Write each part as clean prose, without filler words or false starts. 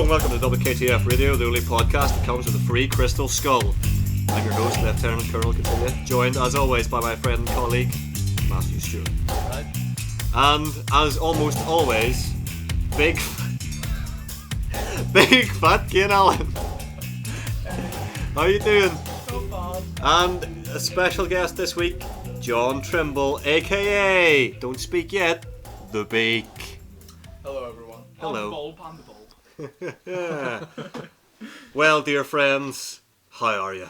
and welcome to Wktf Radio, the only podcast that comes with a free crystal skull. I'm your host, Lieutenant Colonel Continua, joined as always by my friend and colleague, Matthew Stewart. Right. And as almost always, big fat Kane Allen. How you doing? So bad. And a special guest this week, John Trimble, aka, don't speak yet, The Beak. Hello everyone. Hello. I'm the bulb. Well, dear friends, how are you?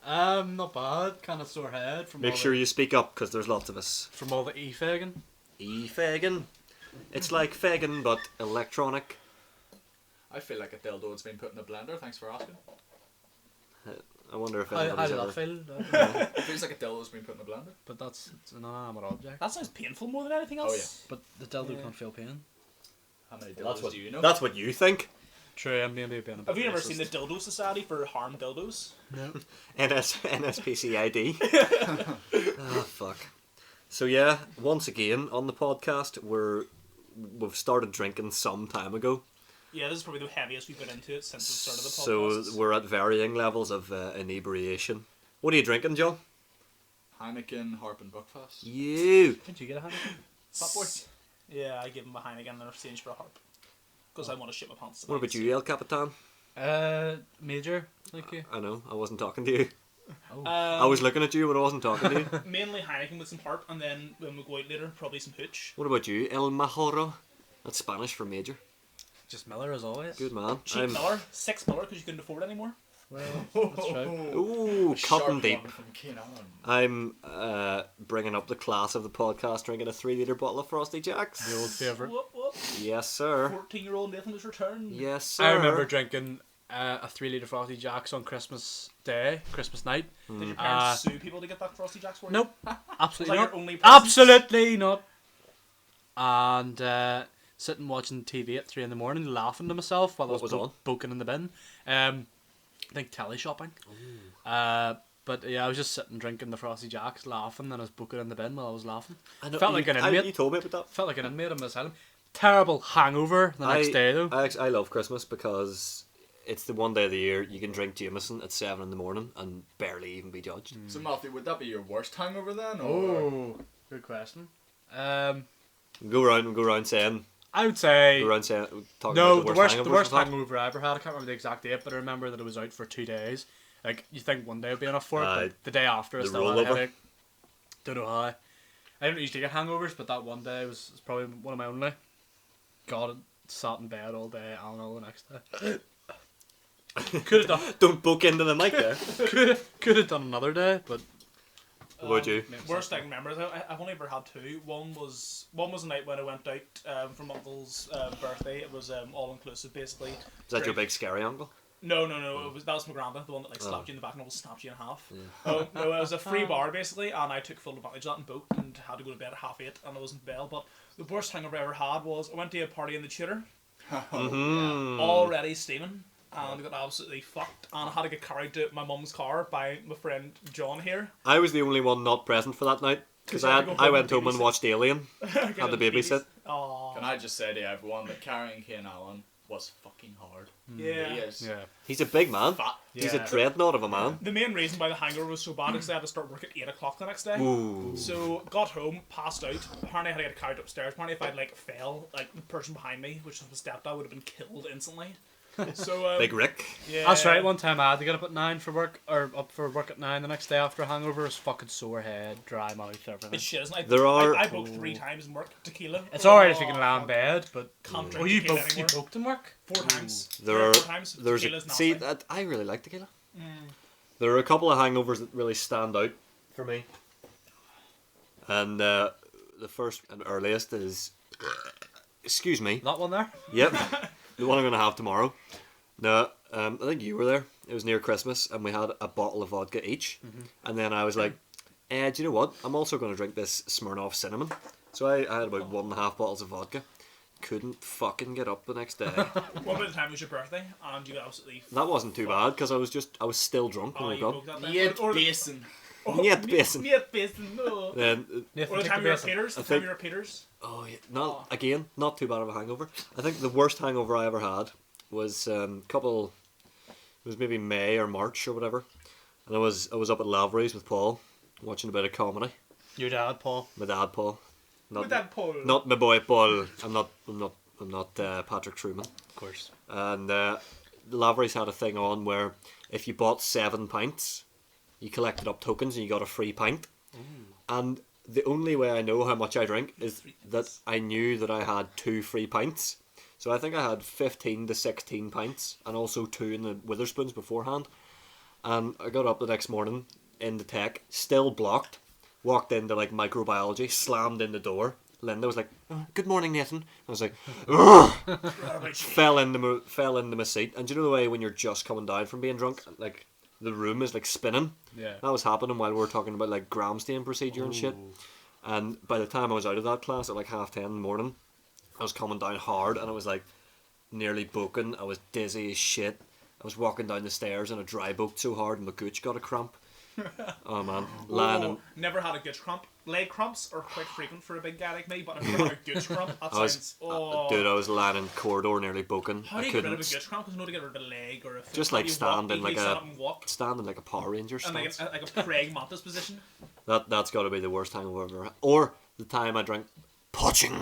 Not bad. Kind of sore head from Make all sure you speak up, because there's lots of us. from all the e-fagging. E-fagging. It's like fagging, but electronic. I feel like a dildo that's been put in a blender, thanks for asking. I wonder if How anybody's did ever... that feel? It feels like a dildo that's been put in a blender. But it's an inanimate object. That sounds painful more than anything else. But the dildo can't feel pain. How many That's dildos what, do you know? that's what you think. True, I'm maybe being a bit Have you ever racist. seen the Dildo Society for Harm Dildos? No. NSPCID. Oh, fuck. So yeah, once again, on the podcast, we've started drinking some time ago. Yeah, this is probably the heaviest we've been into it since the start of the So podcast. we're at varying levels of inebriation. What are you drinking, John? Heineken, Harp and Buckfast. You! Did you get a Heineken? Fat boy. Yeah, I give him a Heineken in exchange for a harp. Because I want to shit my pants. What about you, El Capitan? Major, thank you. I know, I wasn't talking to you. Oh. I was looking at you, but I wasn't talking to you. Mainly Heineken with some harp, and then when we go out later, probably some hooch. What about you, El Majoro? That's Spanish for major. Just Miller as always. Good man. Cheap Miller, $6 because you couldn't afford it anymore. Well, that's true. Ooh, cutting deep. From Kane Allen. I'm bringing up the class of the podcast, drinking a 3-litre bottle of Frosty Jacks. The old favourite. Whoop. Yes, sir. 14-year-old Nathan has returned. Yes, sir. I remember drinking a 3-litre Frosty Jacks on Christmas Day, Christmas night. Did your parents sue people to get that Frosty Jacks for you? Nope, absolutely Was not. that your only present? Absolutely not. And sitting watching TV at 3 in the morning, laughing to myself while What I was was on? poking in the bin. I think telly shopping. But yeah, I was just sitting drinking the Frosty Jacks, laughing, and I was booking in the bin while I was laughing. I know, Felt like an inmate. You told me about that. Felt like an inmate in the asylum. Terrible hangover the next day though. I love Christmas because it's the one day of the year you can drink Jameson at 7 in the morning and barely even be judged. So Matthew, would that be your worst hangover then? Or? Oh, good question. We go around saying, I would say talking no. about The worst hangovers hangover I ever had. I can't remember the exact date, but I remember that it was out for 2 days. Like you think one day would be enough for it, Aye. but the day after I The still had a rollover. headache. Don't know how. I don't usually get hangovers, but that one day was probably one of my only. God, I sat in bed all day and all the next day. Could have done. Don't book into the mic there. Could have done another day, but What about you? Worst I can remember is I've only ever had two. One was a night when I went out for my uncle's birthday. It was all inclusive basically. Is that your big scary uncle? No. That was my granda, the one that like slapped you in the back and almost snapped you in half. Oh no, it was a free bar basically, and I took full advantage of that and booked and had to go to bed at 8:30, and I wasn't well. But the worst hangover I ever had was I went to a party in the Tudor, already steaming. And I got absolutely fucked, and I had to get carried to my mum's car by my friend John here. I was the only one not present for that night because I went home and watched Alien. Had to babysit. Aww. Can I just say to everyone that carrying Kane Allen was fucking hard. Yeah. He is. yeah. He's a big man. Fat. He's a Yeah. dreadnought of a man. The main reason why the hangover was so bad is I had to start work at 8 o'clock the next day. Ooh. So got home, passed out. Apparently I had to get carried upstairs. Apparently if I'd like fell, like the person behind me, which was my stepdad, would have been killed instantly. So Big Rick. yeah. That's right. One time I had to get up at 9 for work, or up for work at 9 the next day after a hangover. It was fucking sore head, dry mouth, everything. It's shit, isn't it? There are- I booked 3 times in work tequila. It's alright if you can lie in bed, but Can't drink oh, you tequila booked anymore. in work? 4 times. There 3 or are 4 times. there's Tequila's see nasty. that I really like tequila. There are a couple of hangovers that really stand out for me, and the first and earliest is, excuse me. That one there? Yep, the one I'm gonna have tomorrow. No, I think you were there. It was near Christmas, and we had a bottle of vodka each. And then I was like, do you know what? I'm also going to drink this Smirnoff Cinnamon. So I had about 1.5 bottles of vodka. Couldn't fucking get up the next day. What about the time it was your birthday and you got absolutely That wasn't too bad because I was still drunk when I you woke broke up. that Yet then? basin. Niet basin. Niet basin, no. Then Nathan, Or the take time the you were at basin. Peters. The I time think- you were at Peters. not too bad of a hangover. I think the worst hangover I ever had was couple. It was maybe May or March or whatever, and I was up at Lavery's with Paul, watching a bit of comedy. Your dad, Paul. My dad, Paul. With that Paul. Not my boy Paul. I'm not Patrick Truman. Of course. And Lavery's had a thing on where if you bought 7 pints, you collected up tokens and you got a free pint. And the only way I know how much I drink is that I knew that I had 2 free pints. So I think I had 15 to 16 pints and also 2 in the Witherspoons beforehand. And I got up the next morning in the tech, still blocked, walked into like microbiology, slammed in the door. Linda was like, "Oh, good morning, Nathan." I was like, ugh! fell into my seat. And do you know the way when you're just coming down from being drunk, like the room is like spinning? Yeah. That was happening while we were talking about like Gramstein procedure and shit. And by the time I was out of that class at like 10:30 in the morning, I was coming down hard and I was like nearly broken. I was dizzy as shit. I was walking down the stairs in a dry boat so hard and my gooch got a cramp. Oh man, lying. Never had a gooch cramp. Leg cramps are quite frequent for a big guy like me, but I've never had a gooch cramp. That sounds. Dude, I was lying in the corridor nearly broken. How do you get rid of a gooch cramp? Because you know to get rid of a leg or a foot. Just like standing like a Power Ranger and stance. like a Craig Mantis position. That's got to be the worst hangover I've ever had. Or the time I drank poaching.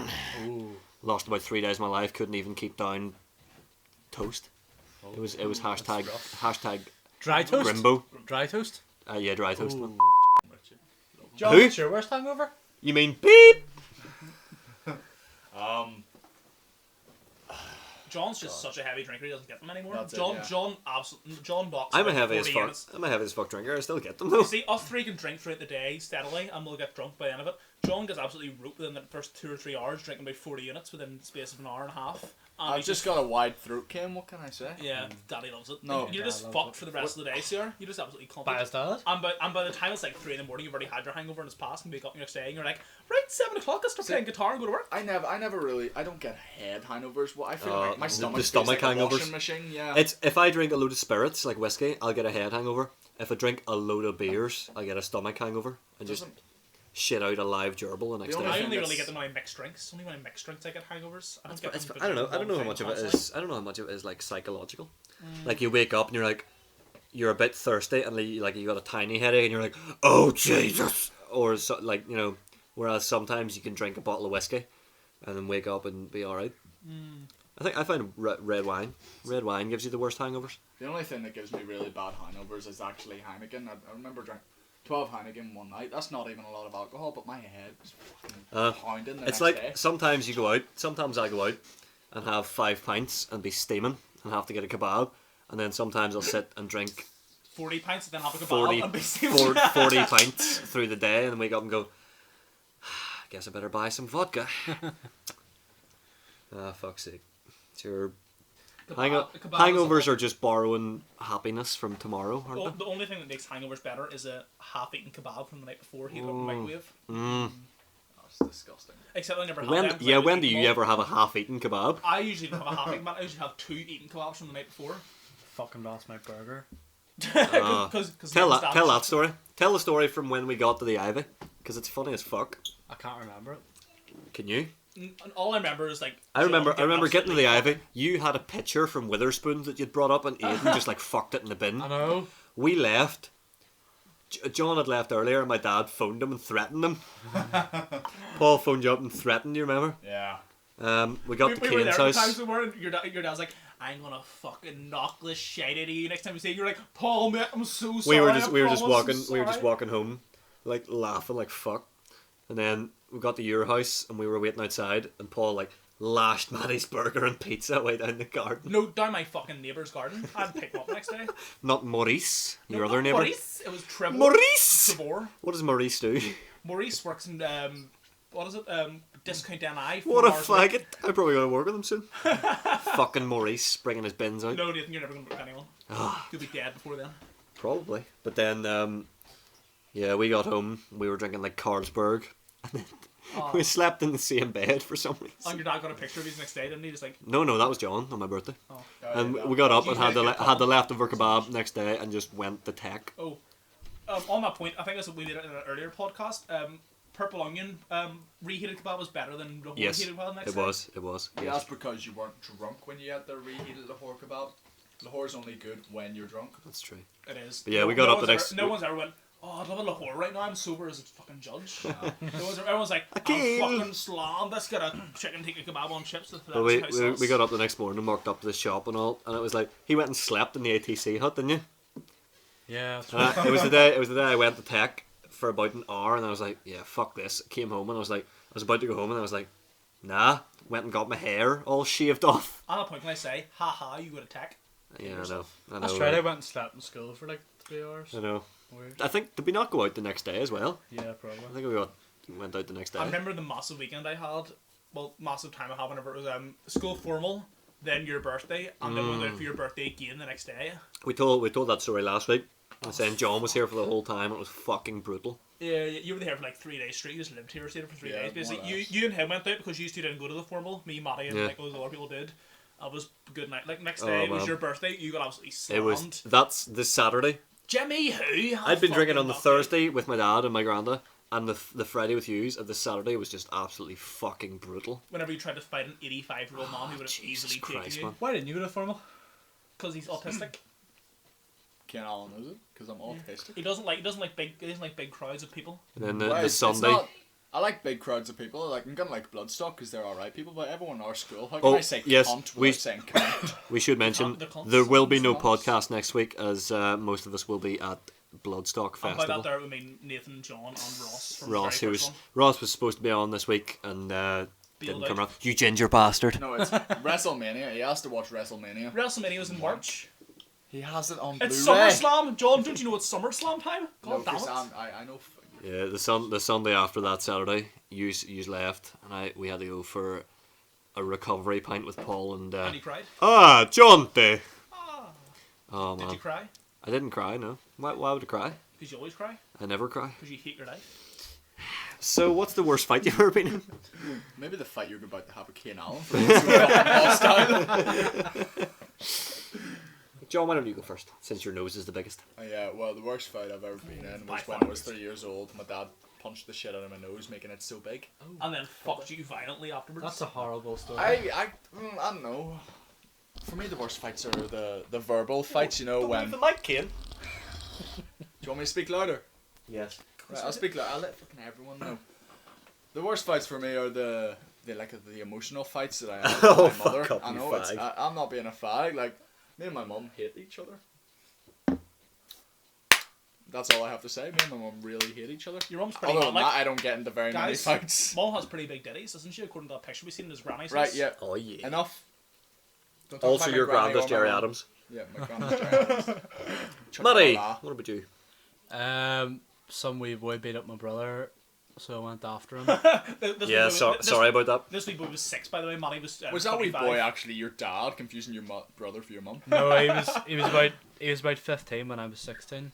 Lost about 3 days of my life. Couldn't even keep down toast. It was hashtag Dry toast. Grimbo. Dry toast. Yeah, dry toast. Man. John, what's your worst hangover? You mean beep? John's just such a heavy drinker; he doesn't get them anymore. That's it, John, yeah. John boxes. I'm a heavy as 40 fuck. units. I'm a heavy as fuck drinker. I still get them You though. see, us 3 can drink throughout the day steadily, and we'll get drunk by the end of it. John gets absolutely root within the first 2 or 3 hours, drinking about 40 units within the space of an hour and a half. And I've just got a wide throat, Kim. What can I say? Yeah, Daddy loves it. No. You're just Dad fucked loves for the rest of the day, sir. You're just absolutely By competent. his dad. And by the time it's like 3 in the morning, you've already had your hangover and it's passed, and you wake up the next day and you're like, right, 7 o'clock, I'll start playing guitar and go to work. I never really. I don't get head hangovers. Well, I feel like my the stomach. stomach feels like a hangovers. washing machine. Yeah. It's if I drink a load of spirits like whiskey, I'll get a head hangover. If I drink a load of beers, I get a stomach hangover and just shit out a live gerbil the next The day. only I thing only really that's- get them when I mix drinks. Only when I mix drinks I get hangovers. I don't get them I don't know. I don't know how thing much of it constantly. is. I don't know how much of it is like psychological. Like you wake up and you're like, you're a bit thirsty and like you got a tiny headache and you're like, oh Jesus, or so, like you know. Whereas sometimes you can drink a bottle of whiskey and then wake up and be all right. I find red wine. Red wine gives you the worst hangovers. The only thing that gives me really bad hangovers is actually Heineken. I remember drinking 12 Heineken one night. That's not even a lot of alcohol, but my head was fucking pounding the It's next like day. sometimes you go out. Sometimes I go out and have 5 pints and be steaming and have to get a kebab, and then sometimes I'll sit and drink 40 pints and then have a kebab 40, and be 40 pints through the day and wake up and go, guess I better buy some vodka. Fuck's sake. It's your hangovers are just borrowing happiness from tomorrow, aren't Well, they? the only thing that makes hangovers better is a half-eaten kebab from the night before heated up in the microwave. That's disgusting. Except I never had When them. 'cause I would when eat do them you all. ever have a half-eaten kebab? I usually don't have a half-eaten kebab. I usually have 2 eaten kebabs from the night before. Fucking lost my burger. Cause Tell that story. Tell the story from when we got to the Ivy, because it's funny as fuck. I can't remember it. Can you? And all I remember is like. I remember getting to the absolutely Ivy. You had a pitcher from Witherspoons that you'd brought up, and Aidan just like fucked it in the bin. I know. We left. John had left earlier, and my dad phoned him and threatened him. Paul phoned you up and threatened you. Remember? Yeah. We got to We were there Kane's at the house. times we were, and your dad's like, I'm gonna fucking knock this shit out of you next time we see you. You're like, Paul, mate, I'm so sorry. We were I just promise, I'm walking sorry." home, like laughing like fuck. And then we got to your house and we were waiting outside, and Paul like lashed Maddie's burger and pizza way down the garden. No, down my fucking neighbour's garden. I'd pick them up the next day. Not Maurice, your No, other not neighbour. Maurice. It was Trevor. Maurice! Trevor. What does Maurice do? Maurice works in what is it? Discount NI. What a 4 hours a week. faggot! I'm probably gonna work with him soon. Fucking Maurice bringing his bins out. No, Nathan, you're never gonna book anyone. Ah. You'll be dead before then. Probably. But then, yeah, we got home. We were drinking like Carlsberg. And then we slept in the same bed for some reason. And your dad got a picture of you the next day, didn't he? Just like, No, that was John on my birthday. oh. And we got up and had the leftover kebab next day and just went to tech. Oh. On that point, I think that's what we did in an earlier podcast. purple onion reheated kebab was better than Lahore Yes, reheated kebab next it day. was. It was. Yeah, Yes. that's because you weren't drunk when you had the reheated Lahore kebab. Lahore's only good when you're drunk. That's true. It is. But yeah, we got up the one's next- No one's ever went, oh, I'd love a Lahore right now, I'm sober as a fucking judge. Everyone's like, I'm Akil. fucking slammed, let's get a chicken tikka kebab on chips. But we got up the next morning and walked up to the shop and all, and it was like he went and slept in the ATC hut, didn't you? Yeah, that's And right. it was the day. It was the day I went to tech for about an hour, and I was like, yeah, fuck this. Came home and I was like, I was about to go home, and I was like, nah. Went and got my hair all shaved off. At a point when I say, haha, you go to tech. Yeah, I know. That's right. I went and slept in school for like 3 hours. I know. Weird. I think did we not go out the next day as well? Yeah, probably. I think we went out the next day. I remember the massive weekend I had, well, massive time I had whenever it was school formal, then your birthday, and then we went out for your birthday again the next day. We told that story last week. And saying John was here for the whole time. It was fucking brutal. Yeah, you were there for like 3 days straight. You just lived here, stayed for 3 Yeah, days. Basically, more or less. you and him went out because you two didn't go to the formal. Me, Matty, and Yeah. like those other people did. It was a good night. Like next day, it was man. your birthday. You got absolutely It slammed. was. That's this Saturday. Jimmy, who? I'd been drinking on the Fucking Thursday with my dad and my granda, and the Friday with yous, and the Saturday was just absolutely fucking brutal. Whenever you tried to fight an 85-year-old man, he would have Jesus easily Christ, taken you man. Why didn't you go to formal? because he's autistic. Ken Allen knows it because I'm autistic. He doesn't like big crowds of people. And then the Right, it's Sunday. not- I like big crowds of people. Like I'm gonna like Bloodstock because they're alright people, but everyone in our school. How can Oh, I say yes, cunt we- without saying cunt? We should mention The cunts. there will be no Cunts. podcast next week as most of us will be at Bloodstock And by that Festival. there would mean Nathan, John, and Ross. From Ross, the who very was first Ross was supposed to be on this week and Bailed didn't out. come around. You ginger bastard. No, it's WrestleMania. He has to watch WrestleMania. one. WrestleMania was in March. He has it on It's Blu-ray. SummerSlam. John, don't you know it's SummerSlam time? No, God damn because it. I know. Yeah, the Sunday after that Saturday, you left and we had to go for a recovery pint with Paul and And you cried. John Day. Ah. Oh Did man, you cry? I didn't cry. No, why would I cry? Because you always cry. I never cry. Because you hate your life. So what's the worst fight you've ever been in? Maybe the fight you're about to have with Ken Allen for hostile. John, why don't you go first, since your nose is the biggest? Yeah, well, the worst fight I've ever been in By was when far I was worst. 3 years old. My dad punched the shit out of my nose, making it so big. And then fucked you violently afterwards. That's a horrible story. I don't know. For me, the worst fights are the verbal fights. You know when. Do mic, Kane. you want me to speak louder? Yes. Right, I'll speak louder. I'll let fucking everyone know. The worst fights for me are the emotional fights that I have with Oh, my mother. fuck up, I you know fag. I'm not being a fag. Like me and my mum hate each other. That's all I have to say. Me and my mum really hate each other. Your mum's pretty Other bad. than Like, that, I don't get into very many guys, fights. Mom has pretty big ditties, doesn't she? According to that picture we seen in his granny's Right, house. yeah. Oh yeah. Enough. Don't talk Also, about my your granny granddad's or my Jerry mum. Adams. Yeah, my granddad's Jerry Adams. Matty, Chocolate. what about you? Some wee boy beat up my brother, so I went after him. This Yeah, wee boy- this- sorry about that. This wee boy was 6, by the way. Matty was. Was that wee 25. boy actually your dad, confusing your brother for your mum? No, he was about 15 when I was 16.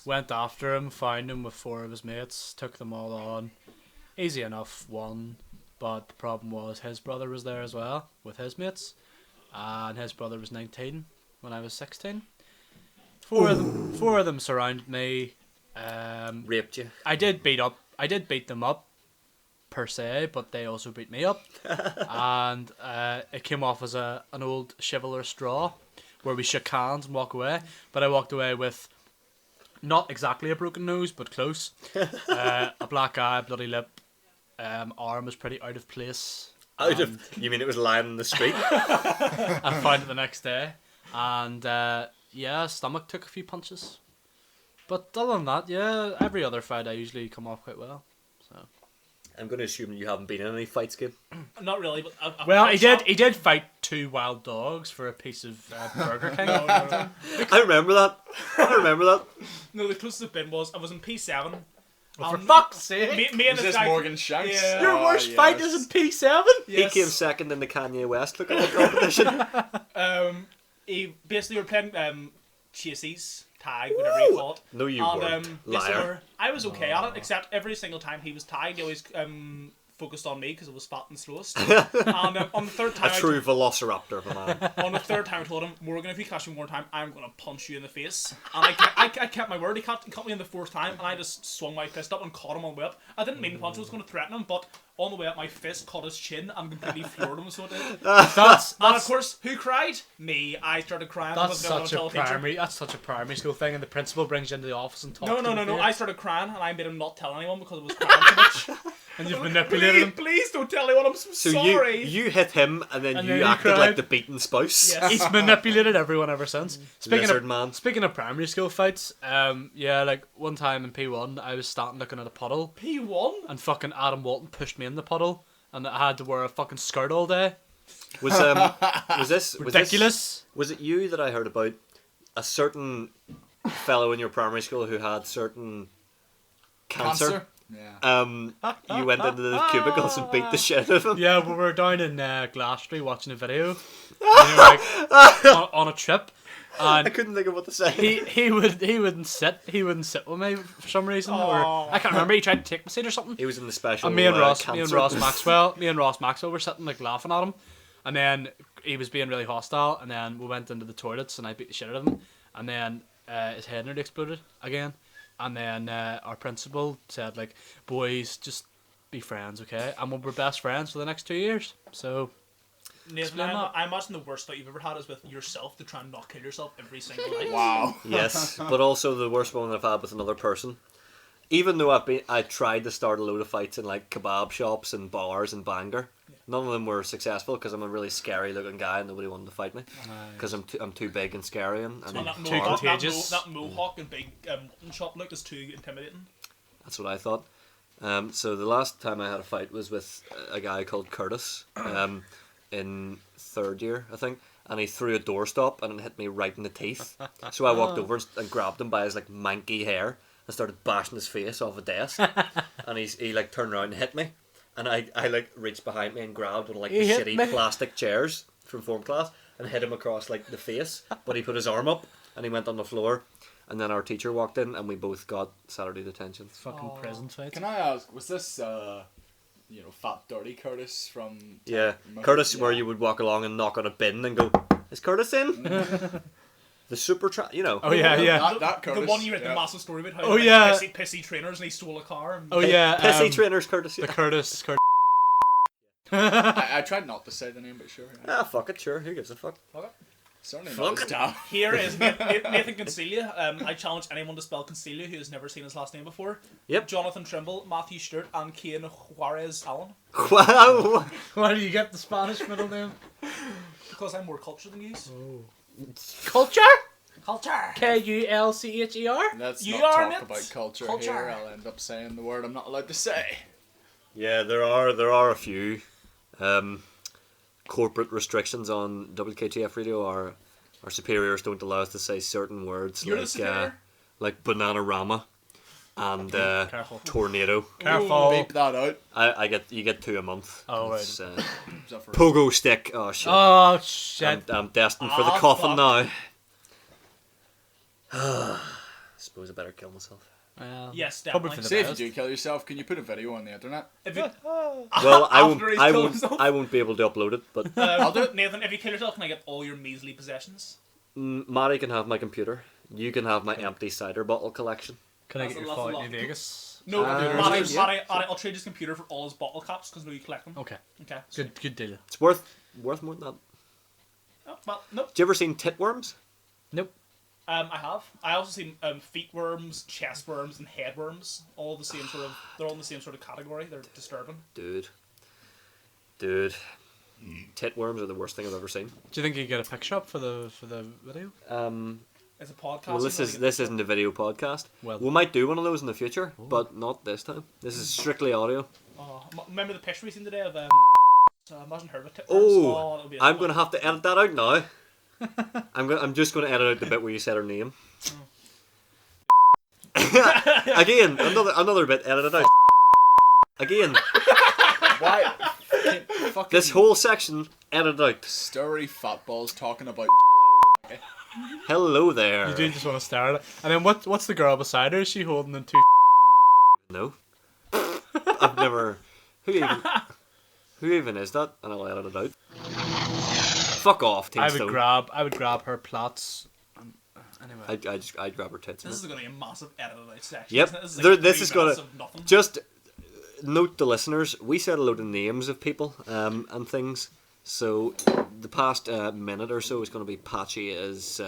Went after him, found him with 4 of his mates, took them all on. Easy enough, won. But the problem was his brother was there as well with his mates, and his brother was 19 when I was 16. Four of them surrounded me. Raped you. I did beat them up, per se, but they also beat me up, and it came off as an old chivalrous draw, where we shook hands and walk away. But I walked away with not exactly a broken nose, but close. A black eye, bloody lip, arm was pretty out of place. You mean it was lying in the street? I found it the next day, and yeah, stomach took a few punches. But other than that, yeah, every other fight I usually come off quite well. So. I'm going to assume you haven't been in any fights, kid. Not really, but. Well, he did fight 2 wild dogs for a piece of Burger King. No. I remember that. No, the closest I've been was I was in P7. For fuck's sake! Me and Is this this guy. Morgan Shanks? Yeah. Your Oh, worst yes. fight is in P7? Yes. He came second in the Kanye West looking at competition. He basically were playing chases, tag, whatever you call it. No, you and, weren't. basically Liar. I was okay at it, except every single time he was tagged, he always focused on me because it was fat and slowest. And on the third time, A true velociraptor of a man. on the third time, I told him, Morgan, if you catch me one more time, I'm going to punch you in the face. And I kept my word. He caught me in the fourth time, and I just swung my fist up and caught him on the way up. I didn't mean to punch him, I was going to threaten him, but on the way up, my fist caught his chin and completely floored him, so it did. And of course, who cried? Me. I started crying. That's because I was such gonna a tell the teacher. primary school thing, and the principal brings you into the office and talks. No. I started crying, and I made him not tell anyone because I was crying too much. And you've manipulated him. Please don't tell anyone. I'm so sorry. you hit him and then you you acted cried. like the beaten spouse. Yes. He's manipulated everyone ever since. Lizard man. Speaking of primary school fights, like one time in P1, I was standing looking at a puddle, P1. and fucking Adam Walton pushed me in the puddle, and I had to wear a fucking skirt all day. Was this Ridiculous. Was it you that I heard about a certain fellow in your primary school who had certain cancer? Yeah. You went into the cubicles and beat the shit out of him. Yeah, we were down in Glastonbury watching a video, on a trip, and I couldn't think of what to say. he wouldn't sit with me for some reason, or I can't remember. He tried to take my seat or something. He was in the special. And me and Ross cancer. Maxwell were sitting like laughing at him, and then he was being really hostile, and then we went into the toilets and I beat the shit out of him, and then his head nearly exploded again, and then our principal said like, boys, just be friends, okay? And we were best friends for the next 2 years. So Nathan, I imagine the worst fight you've ever had is with yourself to try and not kill yourself every single night. Wow. Yes, but also the worst one that I've had with another person. Even though I tried to start a load of fights in like kebab shops and bars and Bangor, none of them were successful because I'm a really scary looking guy and nobody wanted to fight me because I'm too big and scary and too contagious. That mohawk and big mutton chop look is too intimidating. That's what I thought. So the last time I had a fight was with a guy called Curtis in third year, I think, and he threw a doorstop and it hit me right in the teeth. So I walked over and grabbed him by his like manky hair and started bashing his face off a desk. And he like turned around and hit me, and I like reached behind me and grabbed one of like the shitty plastic chairs from form class and hit him across like the face. But he put his arm up and he went on the floor. And then our teacher walked in and we both got Saturday detention. fucking prison fight. Can I ask, was this, Fat Dirty Curtis from... Yeah, Curtis, where you would walk along and knock on a bin and go, is Curtis in? The super Oh yeah. That Curtis. The one you read the massive story about how Oh, yeah. pissy trainers and he stole a car. And Oh yeah. Pissy trainers, Curtis. The Yeah. Curtis. I tried not to say the name, but sure. Yeah. Fuck it, sure. Who gives a fuck? Certainly Fuck not his dad. Here is Nathan Concelia. I challenge anyone to spell Concelia who has never seen his last name before. Yep. Jonathan Trimble, Matthew Stewart, and Kane Juarez Allen. Wow. Why do you get the Spanish middle name? Because I'm more cultured than you. Culture. Culture. Kulcher. Let's You not are talk it. about culture Culture. here. I'll end up saying the word I'm not allowed to say. Yeah, there are a few corporate restrictions on Wktf radio. Our superiors don't allow us to say certain words You're the superior? like Bananarama and Careful. tornado. Careful. Beep that out. You get 2 a month. Oh, right. Is that for Pogo stick. Oh shit. Oh shit. I'm destined for the Ah, coffin fuck. now. Suppose I better kill myself. Well, Yes, probably definitely. for the Say if you best. do kill yourself, can you put a video on the internet? If you, Well, After he's killed himself? I won't be able to upload it, but I'll do it, Nathan. If you kill yourself, can I get all your measly possessions? Matty can have my computer. You can have my empty cider bottle collection. Can I That's get a your lot, fight a lot. in Vegas? No, yeah. Matty, I'll trade his computer for all his bottle caps because I know you collect them. Okay. Okay. So, Good deal. It's worth more than that. oh, well, nope. Have you ever seen titworms? Nope. I have. I also seen feet worms, chest worms, and head worms. All the same sort of. They're all in the same sort of category. They're disturbing. Dude. Titworms are the worst thing I've ever seen. Do you think you could get a picture up for the video? It's a podcast. Well, this isn't a video podcast. Well- We might do one of those in the future, but not this time. This is strictly audio. Oh, remember the picture we seen today of imagine her with tip Oh, that would be I'm gonna have to edit that out now. I'm just gonna edit out the bit where you said her name. Again, another bit. Edit it out. Again, Why? Fucking this whole section. Edit out. Sturry fat balls talking about. Hello there. You do just want to stare at it. And then what's the girl beside her? Is she holding them two? No. I've never Who even is that? And I'll edit it out. Fuck off, Team I Stone. would grab her plats. Anyway. I'd grab her tits. This is going to be a massive edited out section. Yep. Isn't it? This is gonna nothing. just note the listeners. We said a load of names of people and things. So the past minute or so is going to be patchy as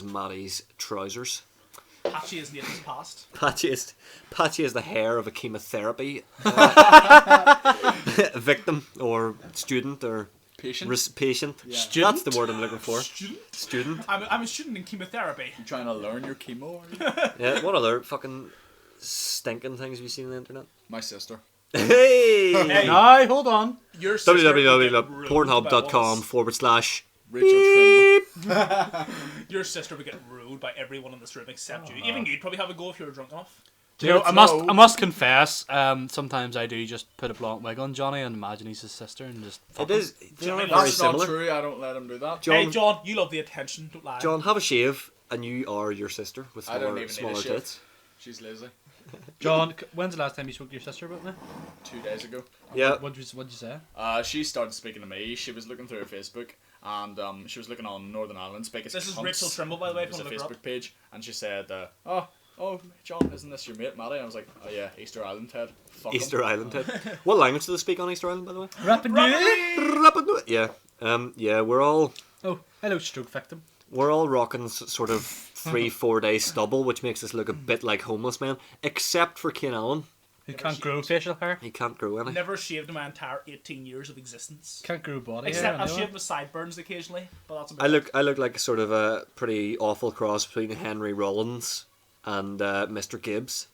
Maddie's trousers. Patchy is Nathan's past. Patchy is the hair of a chemotherapy victim or student or Patient. patient. Yeah. That's the word I'm looking for. Student. I'm a student in chemotherapy. You trying to learn your chemo? Are you? Yeah. What other fucking stinking things have you seen on the internet? My sister. Hey. Hey. No, hold on. Your sister will get ruined by one of www.pornhub.com/. Rachel Trimble. Your sister would get ruled by everyone in this room except you. Even you'd probably have a go if you were drunk enough. You know, It's I must low. I must confess, sometimes I do just put a blonde wig on Johnny and imagine he's his sister and just fuck It him. is. They are That's very That's not similar. true. I don't let him do that. John, Hey, John, you love the attention. Don't lie. John, have a shave, and you are your sister with I don't even smaller need a shave. tits. She's lazy. John, when's the last time you spoke to your sister about me? 2 days ago. Yeah. What'd you say? She started speaking to me. She was looking through her Facebook, and she was looking on Northern Ireland's biggest This is cunts. Rachel Trimble, by the way, if It was you a want to look her Facebook up. page, and she said, "Oh, John, isn't this your mate, Maddie?" I was like, "Oh yeah, Easter Island head." Fuck 'em." Easter Island head. What language do they speak on Easter Island, by the way? Rapid Yeah. Yeah. We're all Oh, hello, stroke victim. rocking sort of 3-4 day stubble, which makes us look a bit like homeless men, except for Kane Allen. Who can't grow facial hair? He can't grow any. Never shaved in my entire 18 years of existence. Can't grow body Except hair. I've anyway. shaved my sideburns occasionally, but that's about I look like sort of a pretty awful cross between Henry Rollins and Mr. Gibbs.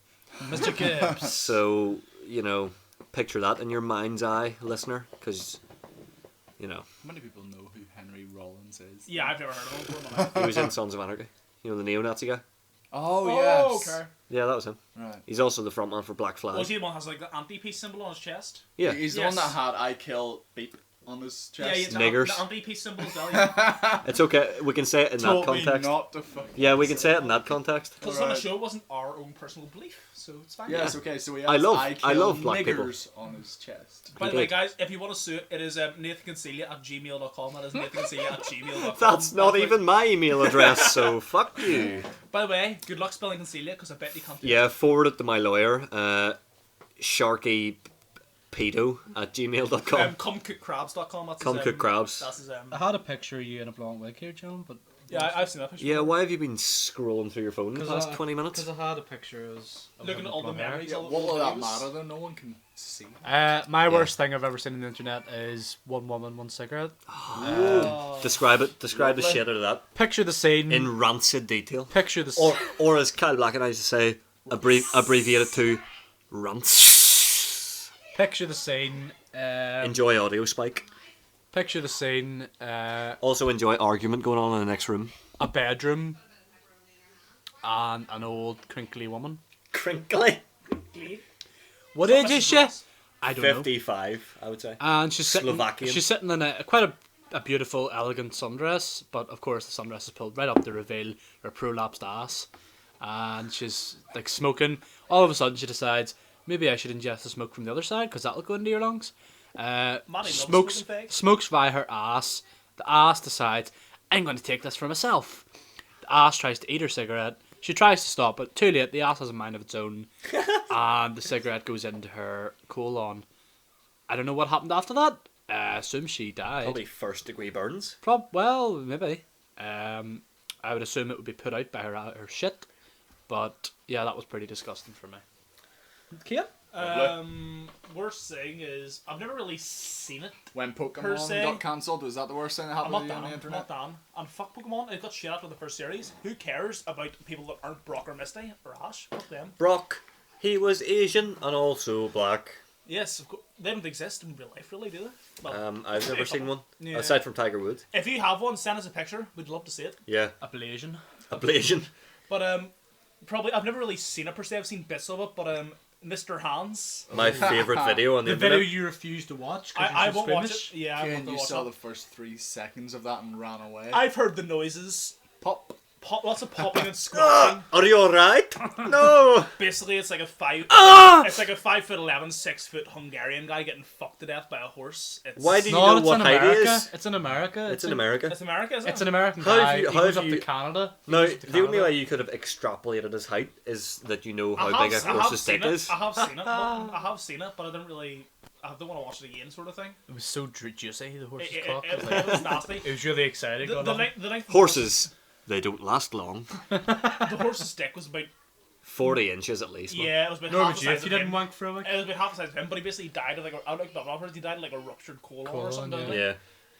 Mr. Gibbs. So, you know, picture that in your mind's eye, listener, because, you know, How many people know who Henry Rollins is? Yeah, I've never heard of him before in my life. he was in Sons of Anarchy. You know, the neo-Nazi guy? Oh, yes. okay. Yeah, that was him. Right. He's also the frontman for Black Flag. Was he the one that has like the anti-peace symbol on his chest? Yeah. He's the Yes. one that had "I kill beep" on his chest. Yeah, he's Niggers. the anti-peace symbol as well. Yeah. It's okay. We can say it in that Told me context. not to fucking Yeah, we can say it in that context. Because on the Alright. show it wasn't our own personal belief, so it's fine. Yes, okay, so he has I love I kill black people. niggers on his chest. By He the way, did. guys, if you want to sue it, it is nathanconcelia@gmail.com. That is nathanconcelia@gmail.com. That's not even my email address, so fuck you. By the way, good luck spelling concelia, because I bet you can't do Yeah, forward it to my lawyer, sharkypedo@gmail.com. it. Comecookcrabs.com. That's Come his, cook crabs. That's his, I had a picture of you in a blonde wig here, John, but yeah, I've seen that picture. Yeah, why have you been scrolling through your phone in the past 20 minutes? Because I had a picture of Looking at all the memories. Yeah, all the what will that videos. matter though? No one can see. My worst thing I've ever seen on the internet is one woman, one cigarette. Describe it. Describe the Lovely. shit out of that Picture the scene. in rancid detail. Picture the Or as Kyle Black and I used to say, abbreviate it to rants. picture the scene. Enjoy audio spike. Picture the scene. Also enjoy argument going on in the next room. A bedroom and an old crinkly woman. Crinkly. What age is she? I don't know. 55, I would say. And she's sitting. Slovakian. She's sitting in quite a beautiful, elegant sundress, but of course the sundress is pulled right up to reveal her prolapsed ass, and she's like smoking. All of a sudden, she decides maybe I should ingest the smoke from the other side because that'll go into your lungs. loves Smokes smoking things. smokes via her ass. The ass decides I'm going to take this for myself. The ass tries to eat her cigarette. She tries to stop, but too late. The ass has a mind of its own, and the cigarette goes into her colon. I don't know what happened after that. Assume she died. Probably first degree burns. Well, maybe. I would assume it would be put out by her shit. But yeah, that was pretty disgusting for me. Kate? Worst thing is, I've never really seen it. When Per Pokemon se. got cancelled, was that the worst thing that I'm happened not to you on Dan. the I'm internet? not Dan. And fuck Pokemon. It got shit after the first series. Who cares about people that aren't Brock or Misty or Ash? Fuck them. Brock, he was Asian and also black. Yes, of course. They don't exist in real life, really, do they? Well, I've never seen one. Yeah. Aside from Tiger Woods. if you have one, send us a picture. We'd love to see it. Yeah. Ablation. Ablation. But probably I've never really seen it per se. I've seen bits of it. But Mr. Hands, My favourite video on the The video internet. you refused to watch. I won't watch it. Yeah, I Ken, won't you watch saw it. the first 3 seconds of that and ran away. I've heard the noises. Pop. lots of popping and squashing. Are you alright? No! Basically, it's like a 5'11", 6-foot Hungarian guy getting fucked to death by a horse. It's, Why do you No, know it's what in height he America. is? It's in America. It's in America. It's America, is it? It's an American How have guy. you- He how goes have up you- to Canada. He No, goes up to the only Canada. way you could have extrapolated his height is that you know how I big a have horse's seen dick it. is. I have seen it. I have seen it, but I didn't really. I don't want to watch it again, sort of thing. It was so juicy, the horse's It, cock. it was nasty. It was really exciting. The, going the, on. night, the, night Horses, they don't last long. The horse's dick was about 40 inches at least. man. yeah, it was about Nor half would the you size if you of didn't him. wank for a week. It was about half the size of him, but he basically died of like he died of like a ruptured colon or Colon, something. yeah. Like, Yeah.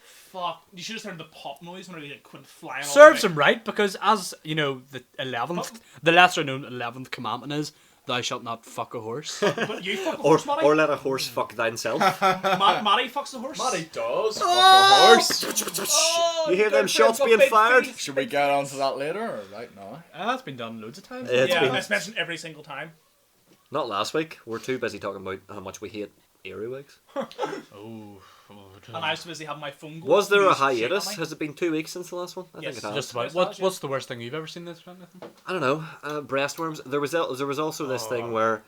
fuck, you should have heard the pop noise when he like went flying. Serves off him right, because as you know, the 11th, the lesser known 11th commandment is, "Thou shalt not fuck a horse." But you fuck the Or, horse, Matty. or let a horse fuck thyself. Matty fucks the horse. Matty does. Fuck a horse. Oh, You hear them good shots friend, being got big fired? feet. Should we get onto that later or right now? That's been done loads of times. It's Yeah, been- it's mentioned every single time. Not last week. We're too busy talking about how much we hate earwigs. Oh, And I was busy having my phone. Was there a music shake hiatus? on me. Has it been 2 weeks since the last one? I Yes. think it has. just about. Yes, What's yes. the worst thing you've ever seen this time, Nathan? I don't know. Breastworms. There was also this thing where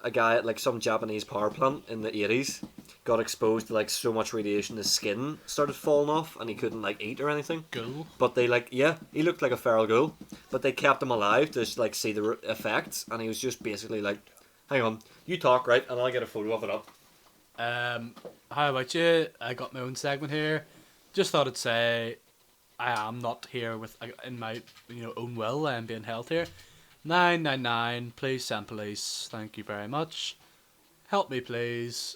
a guy at like some Japanese power plant in the 80s got exposed to like so much radiation his skin started falling off and he couldn't like eat or anything. Ghoul. But they he looked like a feral ghoul, but they kept him alive to like see the effects, and he was just basically like, hang on, you talk, right, and I'll get a photo of it up. How about you? I got my own segment here. Just thought I'd say I am not here with in my own will. I am being held here. 999, please send police. Thank you very much. Help me, please.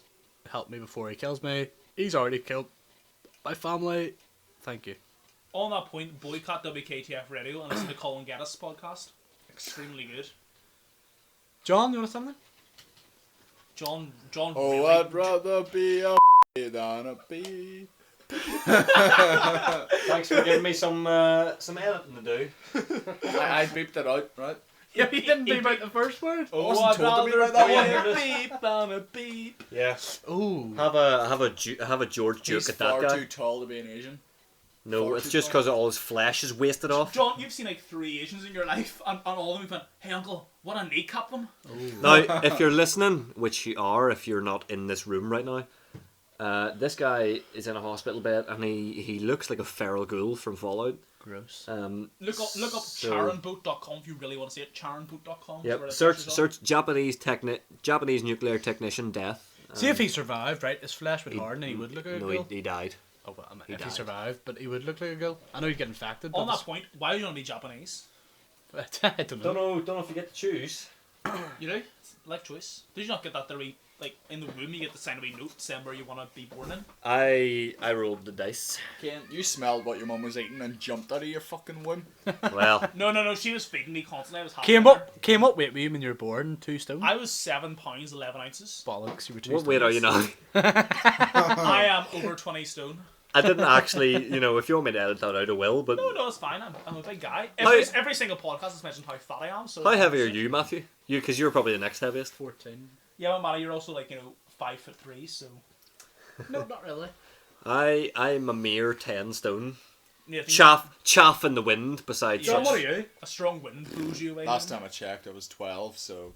Help me before he kills me. He's already killed my family. Thank you. On that point, boycott WKTF Radio and listen to Colin Geddes' podcast. Extremely good. John, you want to say something? John. Oh, really, I'd rather be a than a bee. Thanks for giving me some editing to do. I beeped it out, right? Yeah, you didn't beep out the first word. I wasn't told to be like that one. beep on a beep. Yeah. Ooh. Have a George Duke He's at that far guy. too tall to be an Asian. No, far it's too just tall. because all his flesh is wasted off. John, you've seen like 3 Asians in your life, and all of them went, "Hey uncle, want to kneecap them?" Now, if you're listening, which you are, if you're not in this room right now, this guy is in a hospital bed, and he looks like a feral ghoul from Fallout. Gross. Look up So- charonboat.com if you really want to see it. Charonboat.com. Yep. Search Japanese nuclear technician death. See if he survived, right? His flesh would harden and he would look like a No, ghoul. he died. Oh, well, if he died. survived, but he would look like a ghoul. I know he'd get infected, but On that point, why are you only Japanese? I don't know. Don't know if you get to choose. You know, it's life choice. Did you not get that there? Like in the room, you get to sign a wee note saying where you want to be born in. I rolled the dice. Ken, you smelled what your mum was eating and jumped out of your fucking womb. Well, No. She was feeding me constantly. I was happy. Came up weight were you when you were born? 2 stone? I was 7 pounds 11 ounces. Bollocks, you were 2 what weight are you now? I am over 20 stone. I didn't actually, if you want me to edit that out, I will. But No, it's fine. I'm a big guy. How- Every single podcast has mentioned how fat I am. So how heavy are you, Matthew? Because you're probably the next heaviest. 14. Yeah, but Matty, you're also like 5'3", so No, not really. I'm a mere 10 stone. Nathan, Chaff in the wind beside John, such. What are you? a strong wind blows you away. Last time I checked, I was 12, so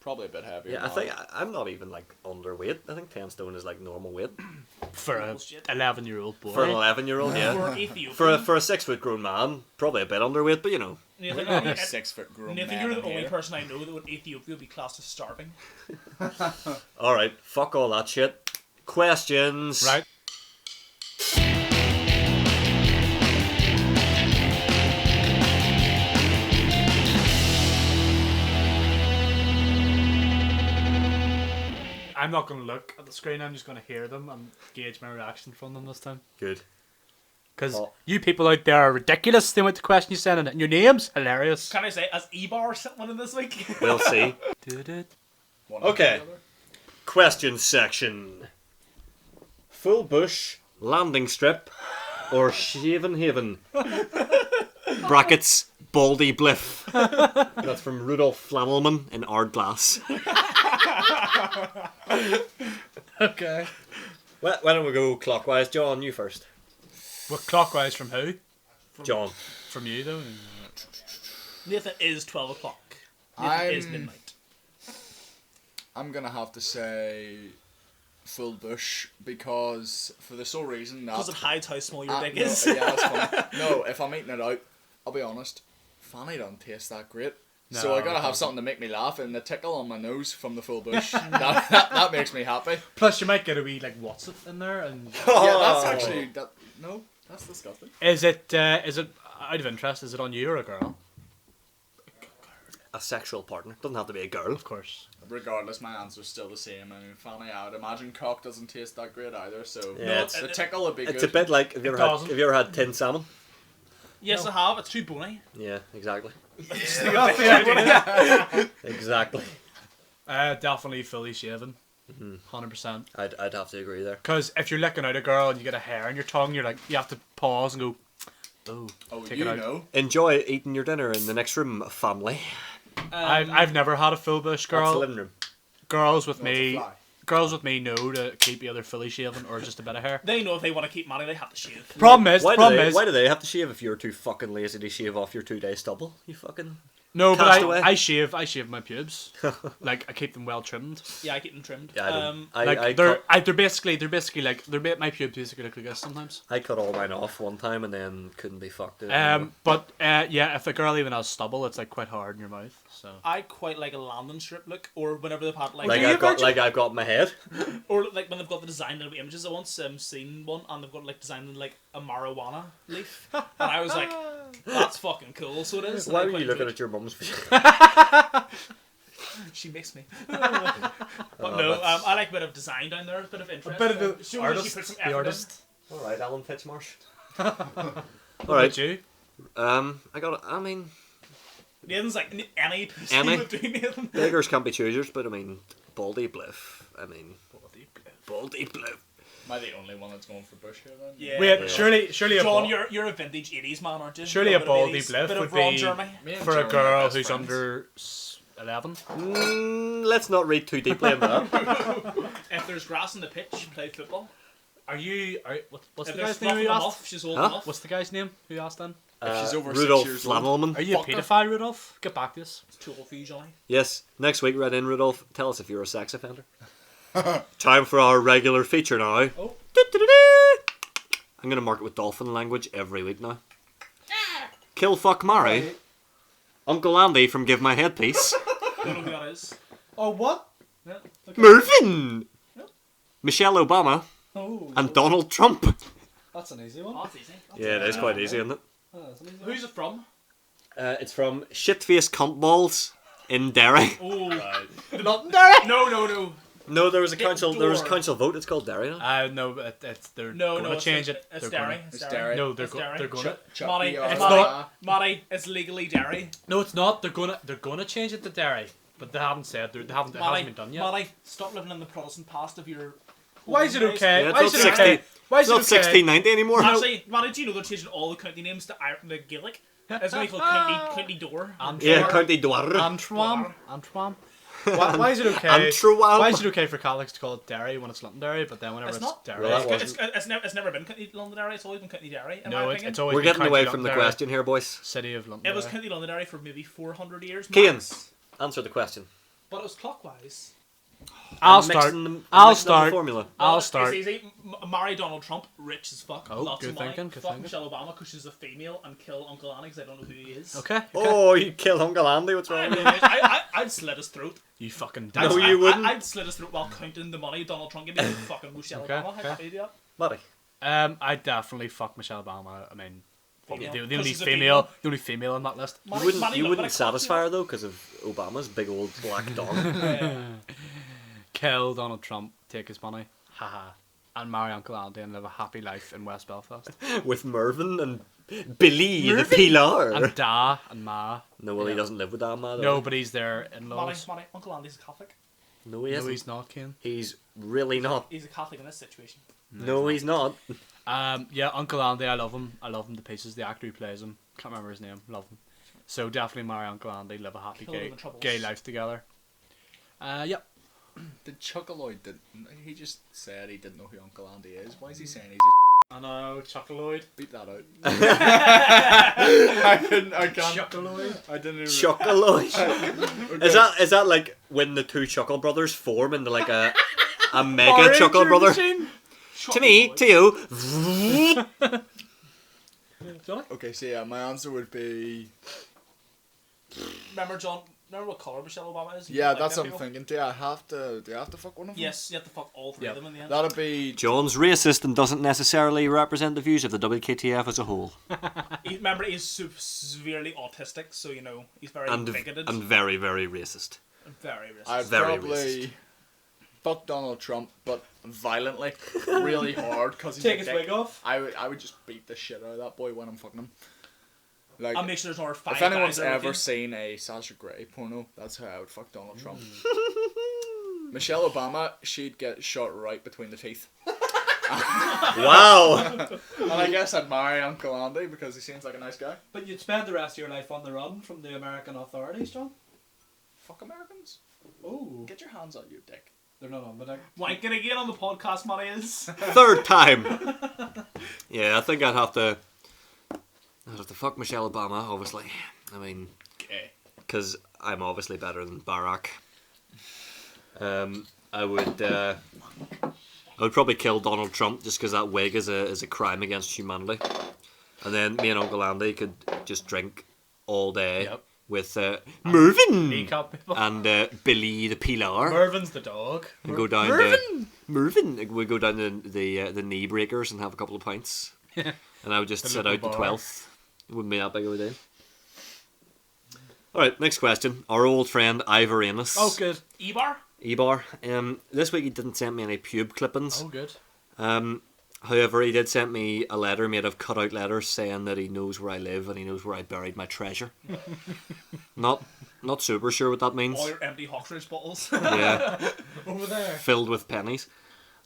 probably a bit heavier. Yeah, I now. think I'm not even like underweight. I think 10 stone is like normal weight For a Bullshit. 11-year-old boy. for an 11-year-old. Yeah, For Ethiopian. for a 6 foot grown man, probably a bit underweight, but Nathan, Only 6 foot grown Nathan, man you're the in only here. person I know that would Ethiopia would be classed as starving. All right, fuck all that shit. Questions. Right. I'm not going to look at the screen, I'm just going to hear them and gauge my reaction from them this time. Good. Because Oh. you people out there are ridiculous, the amount of questions you send in, and your name's hilarious. Can I say, as Ebar sent one in this week? We'll see. One Okay. after the other. Question section. Full bush, landing strip, or shaven haven? Brackets, baldy bliff. That's from Rudolf Flammelman in Ardglass. Okay. Why don't we go clockwise? John, you first. Well, clockwise from who? John. From you though. Nathan is 12 o'clock. Nathan I'm- is midnight. I'm gonna have to say full bush because for the sole reason that Because it hides how small your dick no, is. yeah, that's funny. No, if I'm eating it out, I'll be honest, fanny don't taste that great. So I No, gotta it have something to make me laugh, and the tickle on my nose from the full bush that makes me happy. Plus, you might get a wee like what's it in there, and Yeah, that's actually no, that's disgusting. is it out of interest? Is it on you or a girl? A sexual partner. Doesn't have to be a girl. Of course. Regardless, my answer's still the same. I mean, fanny, I would imagine cock doesn't taste that great either. So Yeah, it's- the tickle would be It's good. a bit like, have you doesn't. ever had tinned salmon? Yes, No. I have. It's too bony. Yeah, exactly. Yeah. Exactly. Definitely fully shaven. 100%. I'd have to agree there. Because if you're licking out a girl and you get a hair in your tongue, you're like, you have to pause and go, oh, Oh, take you it out. know. Enjoy eating your dinner in the next room, family. I've never had a full bush That's the girl. living room. Girls with No, it's a me, fly. girls with me know to keep either fully shaven or just a bit of hair. They know if they want to keep money, they have to shave. Problem is, Why problem do they have to shave if you're too fucking lazy to shave off your 2-day stubble? You fucking... no, but Castaway. I shave my pubes. Like I keep them well trimmed. Yeah, I keep them trimmed. Yeah, I don't. Like I they're cut, they're basically like my pubes basically look like this sometimes. I cut all mine off one time and then couldn't be fucked. But yeah, if a girl even has stubble, it's like quite hard in your mouth. So I quite like a landing strip look, or whenever they've had like, like I've got my head. or like when they've got the design in images. I once seen one, and they've got like designed in like a marijuana leaf, and I was like, that's fucking cool. So it is. Why I were quite you looking enjoyed at your mum's face? it. She makes me. But Oh, no, that's- I like a bit of design down there, a bit of interest. bit of the Shows that artist, she put some the effort in. artist. All right, Alan Fitzmarsh. What All about right. you? I mean, Nathan's like any pussy Any? would do Nathan. beggars can't be choosers, but I mean, baldy bliff. I mean, baldy bliff. Am I the only one that's going for bush here then? Yeah. Wait, Yeah. surely a John, ball, you're a vintage 80s man, aren't you? Surely a Bit of baldy 80s, bliff bit would of Ron be- Jeremy. Me and for a Jeremy are girl best who's friends. under 11. Let's not read too deeply into that. If there's grass on the pitch, play football. What's If the there's guy's name who nothing asked? enough, she's old Huh? enough. What's the guy's name who asked then? If she's over Rudolph 6 years old. Flanelman. Are you a Fuck her. paedophile, Rudolph? Get back to us. It's too old for you, Johnny. Yes, next week, read in, Rudolph. Tell us if you're a sex offender. Time for our regular feature now. Oh. I'm going to mark it with dolphin language every week now. Kill, fuck, marry. Uncle Andy from Give My Headpiece. Don't know who that is. Oh, what? Yeah. Okay. Mervyn! Yep. Michelle Obama Oh, and Donald Trump. that's an easy one. Oh, that's easy. Yeah, it is quite easy, isn't it? Who's it from? It's from Shitface Cunt Balls in Derry. Oh. Not Derry. No. No, there was a council. There was a Door. council vote. It's called Derry now. No, it's they're No, gonna it's change it. It's They're dairy. gonna- It's dairy. No, It's dairy. they're gonna. Money, Chucky, it's not- Money, it's legally dairy. No, it's not. They're gonna change it to Derry, but they haven't said. They haven't. It hasn't been done yet. Money, stop living in the Protestant past of your. Why is it home days. okay? Yeah, Why it's is not it okay? 60 Why It's is it not okay? 1690 anymore. Actually, Money, do you know they're changing all the county names to the Gaelic? It's going to be called County Door. Yeah, County Dwar. Antrim. Why is it okay? Antrim. Why is it okay for Catholics to call it Derry when it's Londonderry, but then whenever It's it's, not. Derry, Well, that It's never been County Londonderry. It's always been County Derry. In no, my it's opinion. always We're been getting County away from the Londonderry, question here, boys. City of Londonderry. It was County Londonderry for maybe 400 years. Kian, max. answer the question. But it was clockwise. I'll I'm start. mixing them- I'm I'll mixing up the start. formula. I'll It's start. easy. Marry Donald Trump, rich as fuck, Oh, lots good of money. thinking, good Fuck thinking. Michelle Obama because she's a female, and kill Uncle Annie because I don't know who he is. Okay. Oh, you kill Uncle Andy. What's wrong with you? I'd slit his throat. You fucking No, dumb. you wouldn't. I'd slit his throat while counting the money Donald Trump gave me. Fucking Michelle Okay, Obama. okay. How do that? Buddy. I definitely fuck Michelle Obama. I mean, Female. the 'Cause only she's a female, the only female on that list. You wouldn't satisfy her though because of Obama's big old black dog. Kill Donald Trump, take his money, haha, and marry Uncle Andy and live a happy life in West Belfast. With Mervyn and Billy the Pilar. And Da and Ma. No, well, he doesn't live with that man. No, but he's their in-laws. Money. Uncle Andy's a Catholic. No, he No, isn't. he's not, Kane. He's really not. He's a Catholic in this situation. No, he's not. Yeah, Uncle Andy, I love him. I love him to pieces. The actor who plays him, can't remember his name. Love him. So definitely marry Uncle Andy, live a happy Kill him in the troubles. gay life together. Yep. Did Chuckaloid he just said he didn't know who Uncle Andy is? Why is he saying he's I know, Chocolate. Beat that out. I can't. Chocolate. I didn't even. Chocolate. Okay. Is that like when the two Chuckle Brothers form into like a mega Chuckle Brother? To me, to you. Johnny? Okay, so yeah, my answer would be. Remember, John? Remember what colour Michelle Obama is? You Yeah, don't like that's them what I'm people? thinking. Do I have to fuck one of them? Yes, you have to fuck all three of them in the end. That'd be. John's racist and doesn't necessarily represent the views of the WKTF as a whole. Remember, he's severely autistic, so you know he's very bigoted. And very, very racist. Very racist. I'd Very probably racist. fuck Donald Trump, but violently, really hard, because he's Take a his dick. wig off. I would just beat the shit out of that boy when I'm fucking him. Like, I'll make sure there's another 5 if anyone's guys there with ever you. seen a Sasha Grey porno, that's how I would fuck Donald Trump. Michelle Obama, she'd get shot right between the teeth. Wow! And I guess I'd marry Uncle Andy because he seems like a nice guy. But you'd spend the rest of your life on the run from the American authorities, John? Fuck Americans. Oh. Get your hands out, you dick. They're not on, but I... Wanking again on the podcast, money is. Third time! Yeah, I think I'd have to fuck Michelle Obama, obviously. I mean, Okay. because I'm obviously better than Barack. I would probably kill Donald Trump just because that wig is a crime against humanity. And then me and Uncle Andy could just drink all day Yep. with Mervyn Kneecap people. and Billy the Pilar. Mervin's the dog. And go down to Mervyn. We go down to the knee breakers and have a couple of pints. And I would just The sit local out the bar. 12th. It wouldn't be that big of a deal. Alright, next question. Our old friend Ivorinus. Oh, good. Ebar? Ebar. This week he didn't send me any pube clippings. Oh, good. However, he did send me a letter made of cut-out letters saying that he knows where I live and he knows where I buried my treasure. Not super sure what that means. All your empty Hawksridge bottles. Yeah, Over there. filled with pennies.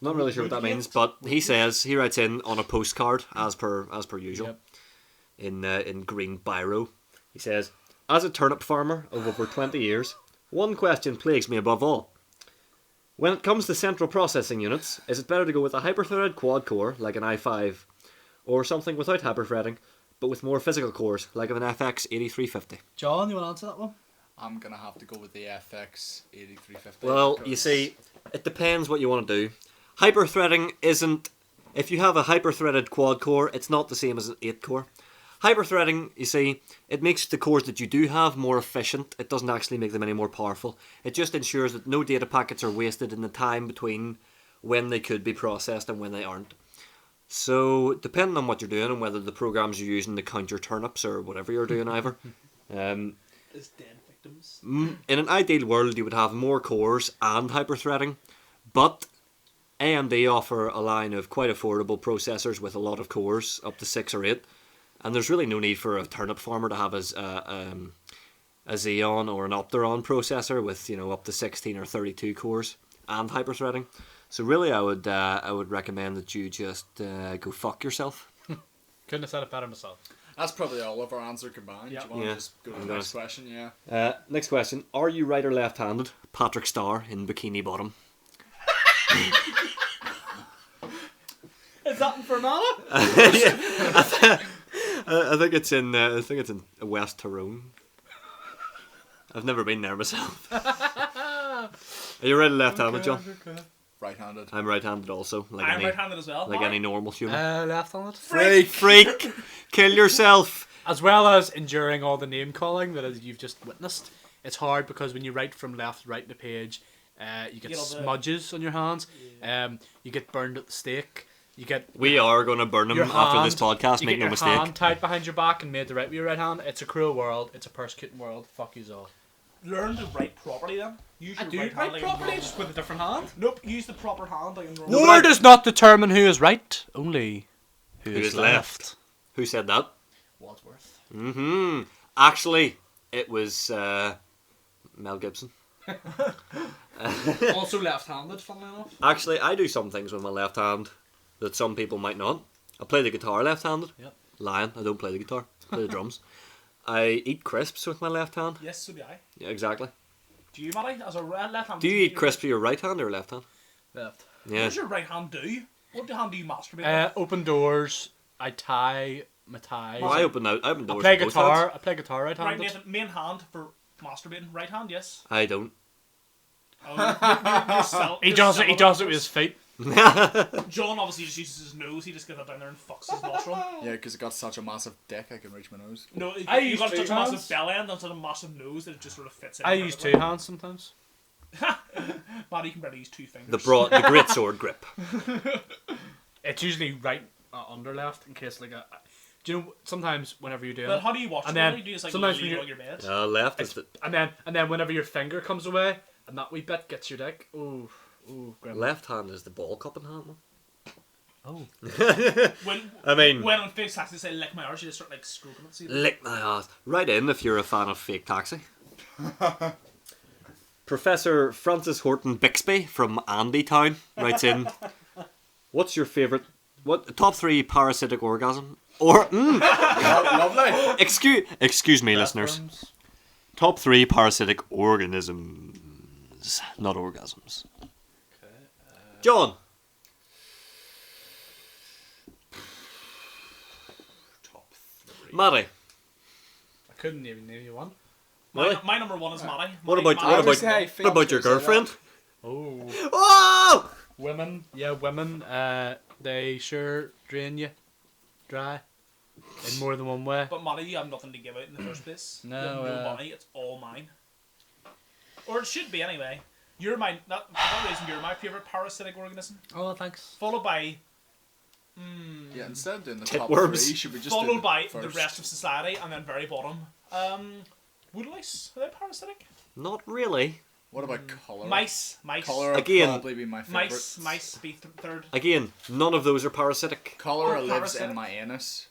Not really sure what that means, but he writes in on a postcard as per usual. Yep. In green biro. He says, as a turnip farmer of over 20 years, one question plagues me above all. When it comes to central processing units, is it better to go with a hyper-threaded quad core, like an i5, or something without hyper-threading, but with more physical cores, like an FX 8350? John, you want to answer that one? I'm gonna have to go with the FX 8350. Well, you see, it depends what you want to do. Hyper-threading isn't... If you have a hyper-threaded quad core, it's not the same as an 8-core. Hyper-threading, you see, it makes the cores that you do have more efficient. It doesn't actually make them any more powerful. It just ensures that no data packets are wasted in the time between when they could be processed and when they aren't. So, depending on what you're doing and whether the programs you're using to count your turnips or whatever you're doing, Ivor, It's dead victims. in an ideal world you would have more cores and hyper-threading, but AMD offer a line of quite affordable processors with a lot of cores, up to 6 or 8. And there's really no need for a turnip farmer to have a Xeon or an Opteron processor with up to 16 or 32 cores and hyper-threading. So really, I would recommend that you just go fuck yourself. Couldn't have said it better myself. that's probably all of our answer combined. Yeah. Do you want to Yeah. just go to I'm the next gonna- question? Yeah. Next question: are you right or left-handed? Patrick Starr in Bikini Bottom. Is that in Fermanagh? I think it's in West Tyrone. I've never been there myself. Are you right or left-handed, John? Right-handed. I'm right-handed also. Like I'm any, right-handed as well. like Why? any normal human. Left-handed. Freak! Kill yourself! As well as enduring all the name calling that you've just witnessed. It's hard because when you write from left to right in the page, you get Get all the- smudges on your hands. You get burned at the stake. You get We are going to burn him your after this hand- podcast, you make get no your mistake. hand tied behind your back and made to write with your right hand. It's a cruel world. It's a persecuting world. Fuck you all. Learn to write properly then. Use I your do right hand write like properly, a just with a different hand. Nope, use the proper hand like a normal. No, War does not determine who is right, only who Who is is left? Who said that? Wadsworth. Mm-hmm. Actually, it was Mel Gibson. Also left-handed, funnily enough. Actually, I do some things with my left hand that some people might not. I play the guitar left-handed. Yep. Lying, I don't play the guitar. I play the drums. I eat crisps with my left hand. Yes, so do I. Yeah, exactly. Do you, Matty? As a left hand. Do you eat crisps with your right hand or left hand? Left. What Yeah. does your right hand do? What hand do you masturbate? Open doors. I tie my tie. Well, I open doors. I play with both hands. guitar. I play guitar right Right, handed. Nathan, main hand for masturbating. Right hand, yes. I don't. Oh, you're He you're does it. He celibate. does it with his feet. John obviously just uses his nose. He just gets up down there and fucks his nostril. Yeah, because it got such a massive dick I can reach my nose. No, I you use got two such a hands. massive bell end and such a massive nose that it just sort of fits in. I use two perfectly. hands sometimes. Man, you can barely use 2 fingers. The great sword grip. It's usually right under left in case like a. Do you know sometimes whenever you do But it, how do you watch And it? then What do you do? Just like sometimes lean when on your bed. Left is the and then whenever your finger comes away and that wee bit gets your dick, ooh, grim. left hand is the ball cupping hand. Man. Oh, When I mean, when on Fake Taxi say lick my arse, you just start like stroking it. See? lick my ass. Right in if you're a fan of Fake Taxi. Professor Francis Horton Bixby from Andytown writes in, what's your favourite, top 3 parasitic orgasm? Or, Lovely. excuse me listeners, bathrooms. top 3 parasitic organisms, not orgasms. Okay. John. Top 3. Matty. I couldn't even name you one. Really? My number 1 is Matty. What My- about my- what about say I what failed about to your say girlfriend? Oh, Oh! women. Yeah, women. They sure drain you dry in more than one way. But Matty, you have nothing to give out in the first place. No, you have no money. It's all mine. Or it should be anyway. You're my for that reason. You're my favorite parasitic organism. Oh, thanks. Followed by Yeah, instead of doing the Tit top worms. 3, should we just do followed by first? the rest of society, and then very bottom. Woodlice, are they parasitic? Not really. What about cholera? Mice. Cholera would Again, probably be my favourite. Mice be third. Again, none of those are parasitic. Cholera Oh, lives parasitic? in my anus.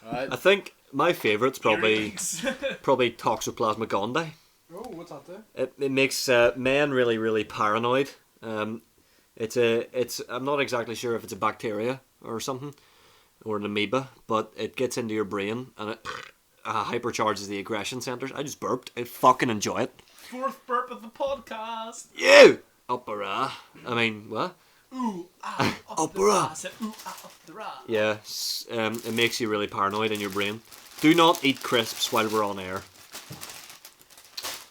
Right? I think my favourite's probably Earrings. Toxoplasma gondii. Oh, what's that there? It makes men really, really paranoid. It's I'm not exactly sure if it's a bacteria or something, or an amoeba, but it gets into your brain and it hypercharges the aggression centers. I just burped. I fucking enjoy it. 4th burp of the podcast. You opera. I mean, what? Ooh, ah, up the Opera. ra. I said, ooh, ah, up the ra. Yeah. It makes you really paranoid in your brain. Do not eat crisps while we're on air.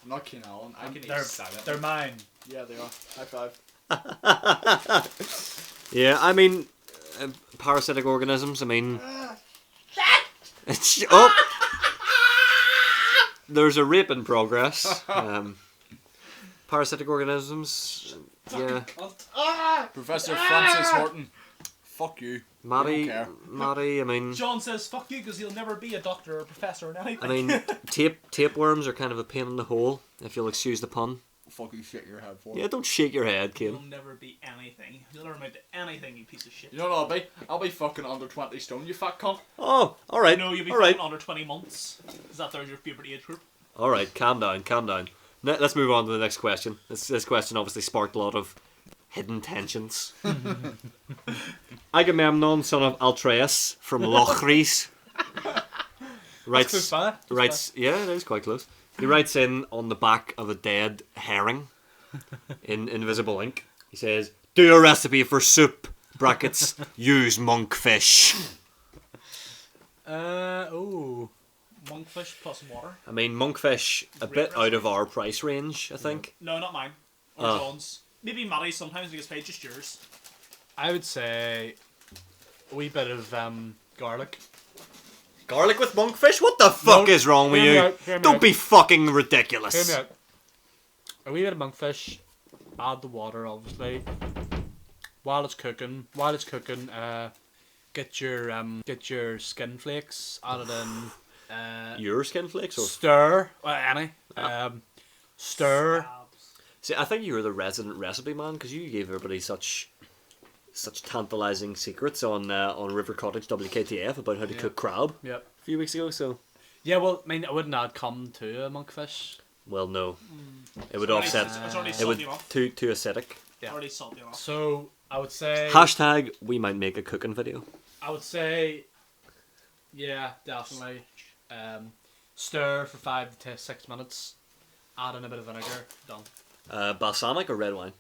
I'm not keen on. I can eat They're salad. mine. Yeah, they are. High five. Yeah, I mean, parasitic organisms. I mean, oh, there's a rape in progress. Parasitic organisms. Yeah, Professor Francis Horton. Fuck you. Matty. We don't care. Matty. I mean, John says, fuck you, because he'll never be a doctor or a professor or anything. I mean, tapeworms are kind of a pain in the hole, if you'll excuse the pun. Fuck you, shake your head for. Yeah, don't shake your head, You'll kid. never be anything. You'll never amount to anything, you piece of shit. You know what I'll be? I'll be fucking under 20 stone, you fat cunt. Oh, all right. No, you'll be all right. fucking under 20 months. Is that there's your favourite age group? All right, calm down. Let's move on to the next question. This question obviously sparked a lot of hidden tensions. Agamemnon, son of Altreus, from Lochries, writes. Yeah, it is quite close. He writes in on the back of a dead herring in invisible ink. He says, "Do a recipe for soup. Brackets. Use monkfish." Oh. Monkfish plus water. I mean, monkfish a bit out of our price range, I think. No, not mine. Or Oh. John's. Maybe Matty's sometimes because paid, just yours. I would say a wee bit of garlic. Garlic with monkfish? What the fuck No, is wrong with hear me you? out, hear me Don't out. be fucking Hear ridiculous. me out. A wee bit of monkfish. Add the water, obviously. While it's cooking, get your skin flakes added in. Your skin flakes? Or... Stir. Any. Stir. Abs. See, I think you were the resident recipe man because you gave everybody such tantalising secrets on River Cottage Wktf about how to cook crab Yep. a few weeks ago. So, Yeah, well, I mean, I wouldn't add cum to a monkfish. well, no, it would Already- offset. It's already It salty would enough. too acidic. Yeah. Already salty enough. So I would say. Hashtag we might make a cooking video. I would say. Yeah, definitely. Stir for 5 to 6 minutes. Add in a bit of vinegar. Done. Balsamic or red wine?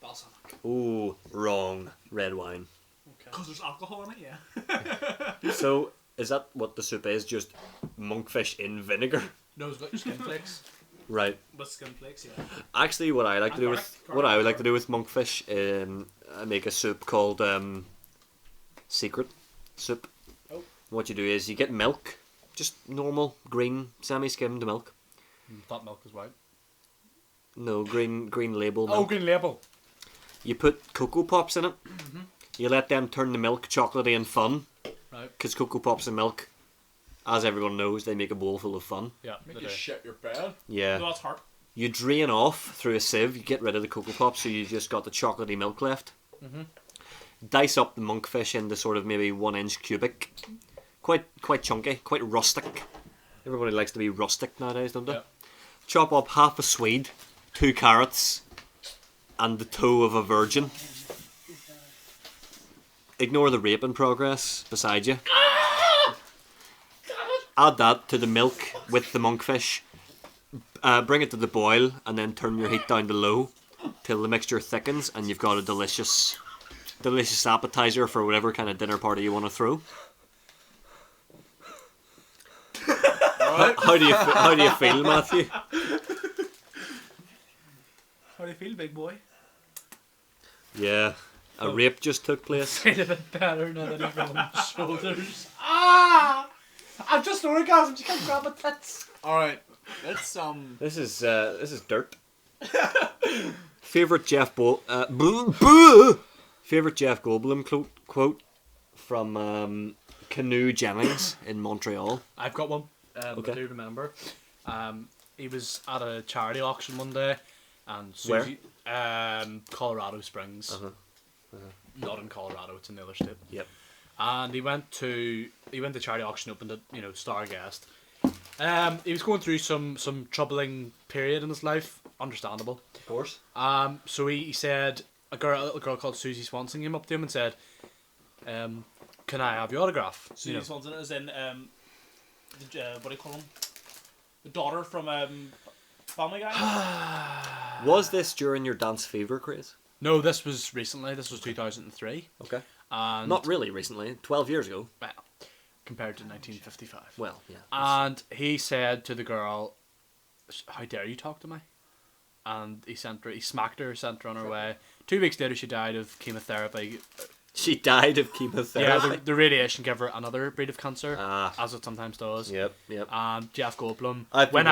Balsamic. Ooh, wrong. Red wine. Because there's alcohol in it, yeah. So, is that what the soup is? Just monkfish in vinegar? No, it's got skin flakes. Right. With skin flakes, yeah. Actually, what I like to do with garlic. I would like to do with monkfish, I make a soup called secret soup. Oh. What you do is you get milk, just normal green semi-skimmed milk. That milk is white. No, green label Oh, milk. green label. You put Cocoa Pops in it. You let them turn the milk chocolatey and fun. Right. Because Cocoa Pops and milk, as everyone knows, they make a bowl full of fun. Yeah. Make they you do. shit your bed. Yeah. No, that's hard. You drain off through a sieve. You get rid of the Cocoa Pops, so you just got the chocolatey milk left. Dice up the monkfish into sort of maybe 1 inch cubic. Quite chunky, quite rustic. Everybody likes to be rustic nowadays, don't they? Yeah. Chop up half a swede, 2 carrots, and the toe of a virgin. Ignore the rape in progress beside you. Add that to the milk with the monkfish. Bring it to the boil and then turn your heat down to low till the mixture thickens and you've got a delicious appetizer for whatever kind of dinner party you want to throw. How do you feel, Matthew? How do you feel, big boy? Yeah, a rape just took place. Feel a bit better now that I've got on my shoulders. Ah! I'm just orgasmed. You can't grab my tits. Alright, let's This is dirt. Favorite favorite Jeff Goldblum quote from Canoe Jennings in Montreal. I've got one. Okay. I do remember. He was at a charity auction one day, and Where? Susie, Colorado Springs. Not in Colorado, it's in the other state. Yep. And he went to charity auction, opened it, Starguest. He was going through some troubling period in his life, understandable. Of course. So he said a little girl called Susie Swanson came up to him and said, "Can I have your autograph?" Susie Swanson is in what do you call him? The daughter from Family Guy. Was this during your dance fever craze? No, this was recently. This was 2003. Okay. And Not really recently. 12 years ago. well, compared to 1955. Well, yeah. And he said to the girl, "How dare you talk to me?" And he smacked her, sent her on her way. 2 weeks later, she died of chemotherapy. She died of chemotherapy. Yeah, the radiation gave her another breed of cancer, Ah. as it sometimes does. Yep. And Jeff Goldblum, I've been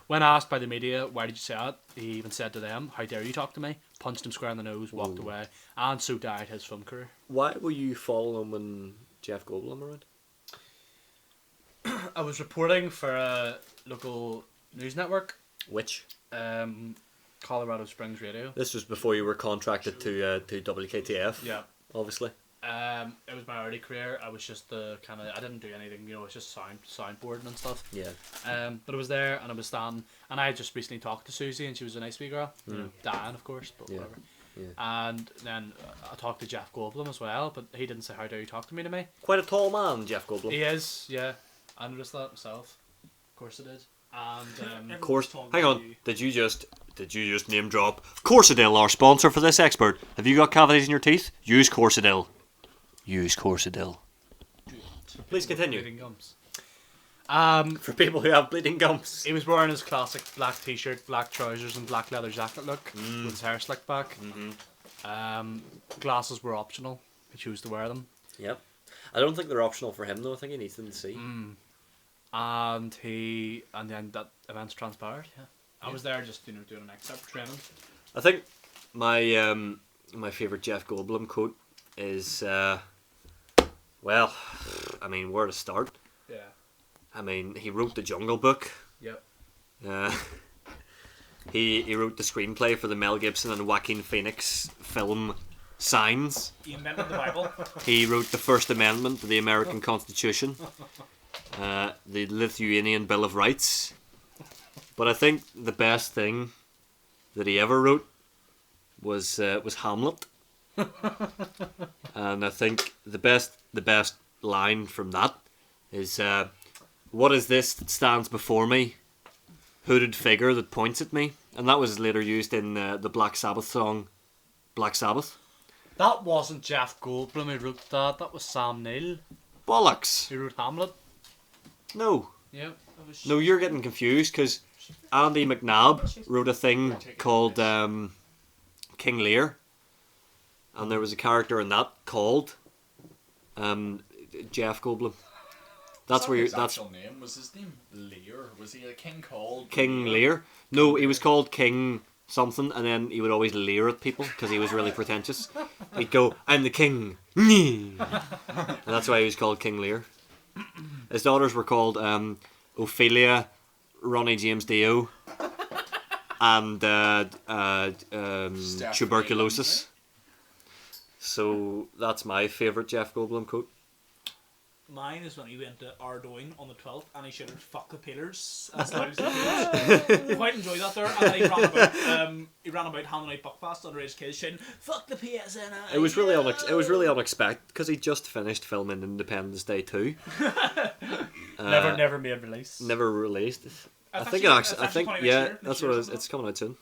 when asked by the media, "Why did you say that?" he even said to them, "How dare you talk to me?" Punched him square in the nose, walked away, and so died his film career. Why were you following when Jeff Goldblum around? I was reporting for a local news network, Which? Colorado Springs Radio. This was before you were contracted to WKTF. Yeah. Obviously. It was my early career. I was just I didn't do anything, it's just soundboarding and stuff. Yeah. But I was there and I was standing, and I had just recently talked to Susie, and she was a nice wee girl. Diane, of course, but Yeah. whatever. Yeah. And then I talked to Jeff Goldblum as well, but he didn't say, "How dare you talk to me?" Quite a tall man, Jeff Goldblum. He is, yeah. I noticed that myself. Of course I did. And Of course. Talking Hang to on. you. Did you just name drop Corsadil, our sponsor for this expert? Have you got cavities in your teeth? Use Corsadil. Use Corsadil. Please continue. bleeding gums. For people who have bleeding gums. He was wearing his classic black t-shirt, black trousers, and black leather jacket look with his hair slicked back. Glasses were optional. He chose to wear them. Yep. I don't think they're optional for him though. I think he needs them to see. And then that events transpired. Yeah, I was there just doing an excerpt training. I think my favourite Jeff Goldblum quote is well, I mean, where to start? Yeah. I mean, he wrote the Jungle Book. Yep. He wrote the screenplay for the Mel Gibson and Joaquin Phoenix film Signs. He invented the Bible. He wrote the First Amendment to the American Constitution, the Lithuanian Bill of Rights. But I think the best thing that he ever wrote was Hamlet. And I think the best line from that is, "What is this that stands before me? Hooded figure that points at me." And that was later used in the Black Sabbath song, Black Sabbath. That wasn't Jeff Goldblum who wrote that. That was Sam Neill Bollocks. who wrote Hamlet. No. Yeah, that was. No, you're getting confused because Andy McNabb wrote a thing called King Lear, and there was a character in that called Jeff Goldblum. That's where his that's actual name. Was his name Lear? Was he a king called King Lear. No, he was called King something, and then he would always leer at people because he was really pretentious. He'd go, "I'm the king," and that's why he was called King Lear. His daughters were called Ophelia, Ronnie James Dio, and tuberculosis. So that's my favourite Jeff Goldblum quote. Mine is when he went to Ardoyne on the 12th and he shouted "fuck the pillars" as loud as he could. Quite enjoyed that there, and then he ran about handing out Buckfast under his kids shouting "fuck the PSN." It was really unexpected because he just finished filming Independence Day 2. Never made release. Never released. I think coming out yeah, next that's year what it or is. something. It's coming out soon.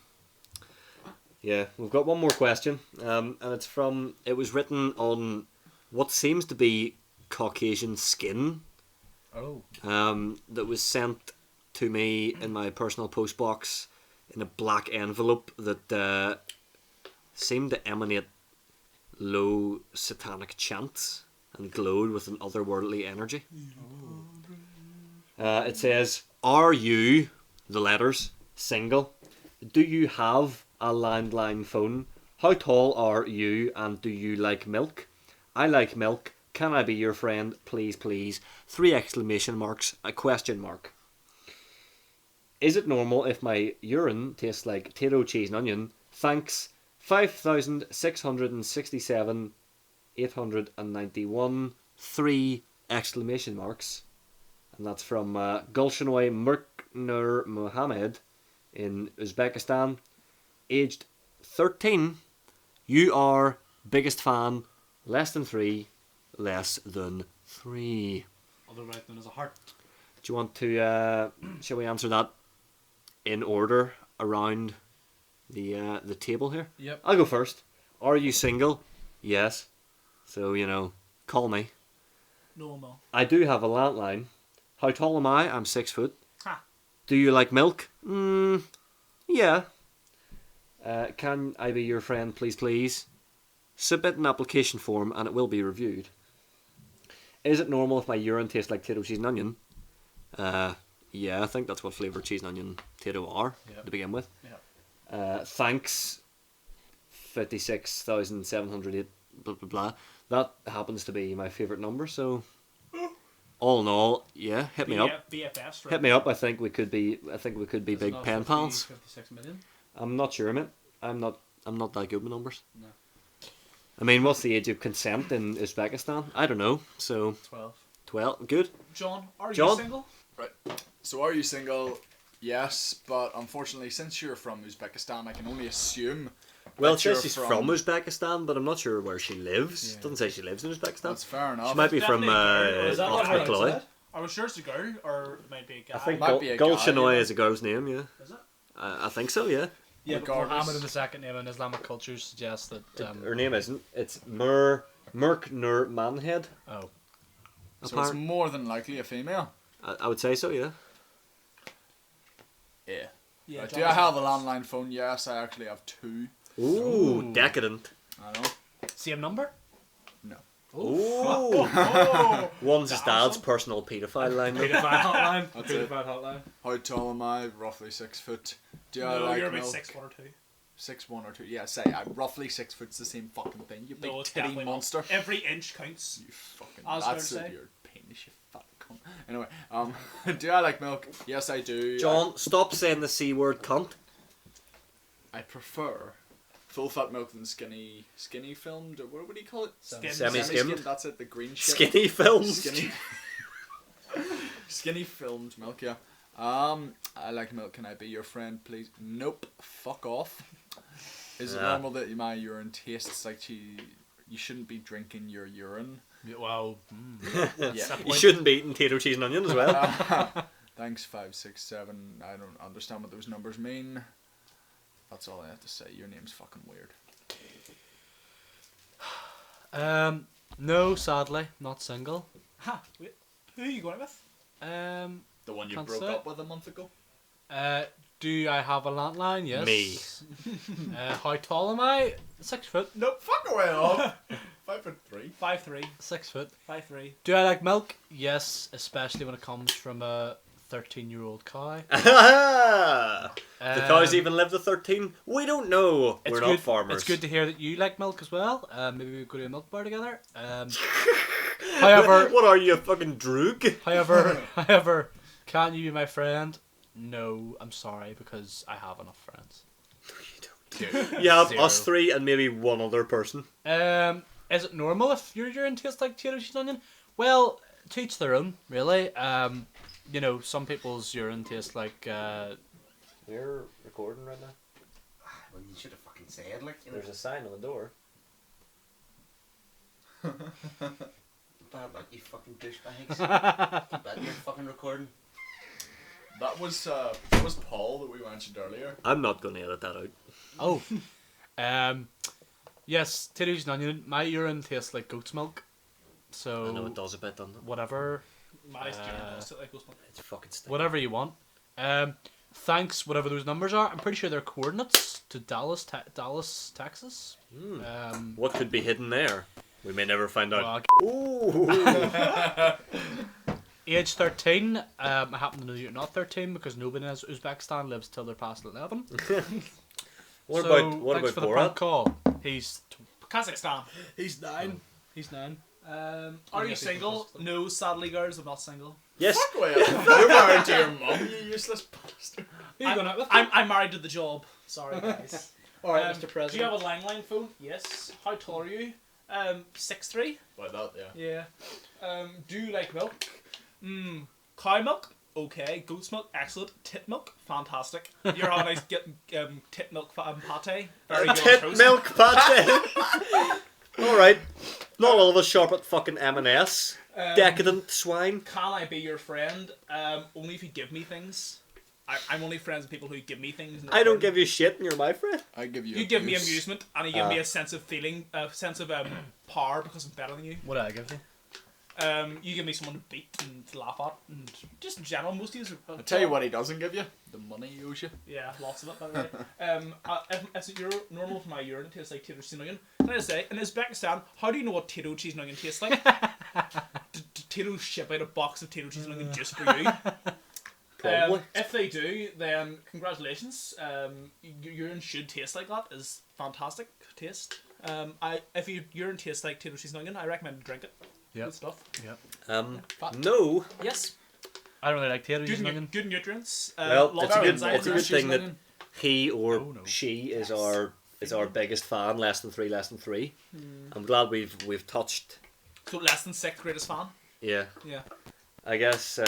Yeah, we've got one more question, and it's from. It was written on what seems to be Caucasian skin. Oh. That was sent to me in my personal post box in a black envelope that seemed to emanate low satanic chants and glowed with an otherworldly energy. It says, "Are you," the letters, "single? Do you have a landline phone? How tall are you and do you like milk? I like milk. Can I be your friend? Please, please. 3 exclamation marks, a question mark. Is it normal if my urine tastes like potato, cheese and onion? Thanks. 5,667 891 3 exclamation marks. And that's from Gulshanoy Murknur Mohammed in Uzbekistan. Aged 13. You are biggest fan. Less than 3. Less than 3. Otherwise known as a heart. Do you want to? Shall we answer that in order around the table here? Yep. I'll go first. Are you single? Yes. So call me. Normal. I do have a landline. How tall am I? I'm 6 foot. Ha. Do you like milk? Yeah. Can I be your friend, please, please? Submit an application form and it will be reviewed. Is it normal if my urine tastes like potato, cheese and onion? Yeah, I think that's what flavour cheese and onion potato are to begin with. Yep. Thanks 56,708 blah blah blah. That happens to be my favourite number, so all in all, yeah, hit me up. BFFs, right? Hit me up. I think we could be big pen pals. 56 million? I'm not sure, mate. I'm not that good with numbers. No. I mean, what's the age of consent in Uzbekistan? I don't know. So 12. Good. John, are John? you single? Right. So are you single? Yes, but unfortunately, since you're from Uzbekistan, I can only assume. Well, it that says you're she's from Uzbekistan, but I'm not sure where she lives. Yeah. Doesn't say she lives in Uzbekistan. That's fair enough. She might be from Definitely. Is that what I MacLeod. said? Are we sure it's a girl or it might be a guy? I think Might be a guy, Gulshanoy yeah. is a girl's name. Yeah, Is it? I think so. Yeah, Yeah, but Regardless. Muhammad in the second name in Islamic culture suggests that. her name isn't. It's Murknur Manhead. Oh. So it's more than likely a female. I would say so. Yeah. Yeah. Yeah. Right. John Do I is- have a landline phone? Yes, I actually have 2. Ooh, decadent. I know. Same number? No. Ooh. Oh, One's his dad's personal paedophile line. though. Pedophile hotline. That's it. Pedophile hotline. How tall am I? Roughly 6 foot. Do I no, like you're about milk? 6'1" or 2. 6'1" or 2. Yeah, say I'm roughly 6 foot's the same fucking thing. You big No, it's titty definitely monster. not. Every inch counts. You fucking. I was going That's to say. your penis, you fat cunt. Anyway, do I like milk? Yes, I do. John, stop saying the c word, cunt. I prefer full fat milk than skinny filmed. Or what would you call it? Skim. Semi-skimmed. That's it. The green shit. Skinny films. Skinny filmed milk. Yeah. I like milk. Can I be your friend, please? Nope. Fuck off. Is it Yeah. normal that my urine tastes like you shouldn't be drinking your urine? Yeah, well, Yeah. You shouldn't be eating potato, cheese and onion as well. Thanks, 5, 6, 7. I don't understand what those numbers mean. That's all I have to say. Your name's fucking weird. No, sadly, not single. Ha! Wait, who are you going with? The one you Can't broke say. up with a month ago? Do I have a landline? Yes. Me. How tall am I? 6 foot. Nope, fuck away off. 5'3". 5'3". 6 foot. 5'3". Do I like milk? Yes, especially when it comes from a 13-year-old cow. The cows even live to 13? We don't know. We're not farmers. It's good to hear that you like milk as well. Maybe we go to a milk bar together. However, What are you, a fucking droog? however, can you be my friend? No, I'm sorry, because I have enough friends. You have Zero. us three and maybe one other person. Is it normal if your urine tastes like potato, cheese, and onion? Well, to each their own, really. You know, some people's urine tastes like. You're recording right now? Well, you should have fucking said, like, you know. There's a sign on the door. Bad luck, you fucking douchebags. Keep that, you're fucking recording. That was Paul that we mentioned earlier. I'm not going to edit that out. Oh. Yes, potato, cheese, and onion. My urine tastes like goat's milk. So. I know it does a bit, doesn't it? Whatever. My urine does it like goes. It's fucking stinky. Whatever you want. Thanks, whatever those numbers are. I'm pretty sure they're coordinates to Dallas, Texas. What could be hidden there? We may never find out. Well, Ooh. age 13. I happen to know you're not 13 because nobody in Uzbekistan lives till they're past 11. What So, about thanks for the prank Borat? call. He's Kazakhstan. he's 9. He's 9. Are you single? No, sadly, girls, I'm not single. Yes. Fuck away off. You're married to your mum, you useless bastard. Who are you going out with? I'm married to the job. Sorry, guys. Alright, Mr. Do you President. have a landline phone? Yes. How tall are you? 6'3". Like that, yeah. Yeah. Do you like milk? Cow milk? Okay. Goat's milk? Excellent. Tit milk? Fantastic. You're on nice get tit milk pate. Very good on Tit toast. milk pate. Alright. Not all of us sharp at fucking M&S. Decadent swine. Can I be your friend? Only if you give me things. I'm only friends with people who give me things. in I don't return. give you shit and you're my friend. I give you. You a give me goose. amusement, and you give me a sense of feeling, a sense of power because I'm better than you. What did I give you? You give me someone to beat and to laugh at, and just in general, most of you. I tell you what, he doesn't give you the money he owes you. Yeah, lots of it, by the way. If it's normal for my urine to taste like potato, cheese, and onion. Can I just say, in Uzbekistan, how do you know what potato, cheese, and onion tastes like? Tito ship out a box of potato, cheese, and onion just for you. Probably. If they do, then congratulations. Your urine should taste like that. Is fantastic taste. If your urine tastes like potato, cheese, and onion, I recommend to drink it. Yep. Good stuff. Yep. No. Yes. I don't really like potato, cheese, and onion. Good nutrients. Well, lots it's a of good enzymes. thing that he or Oh, no. she is our biggest fan. Less than three. I'm glad we've touched. So less than 6th greatest fan. Yeah. Yeah. I guess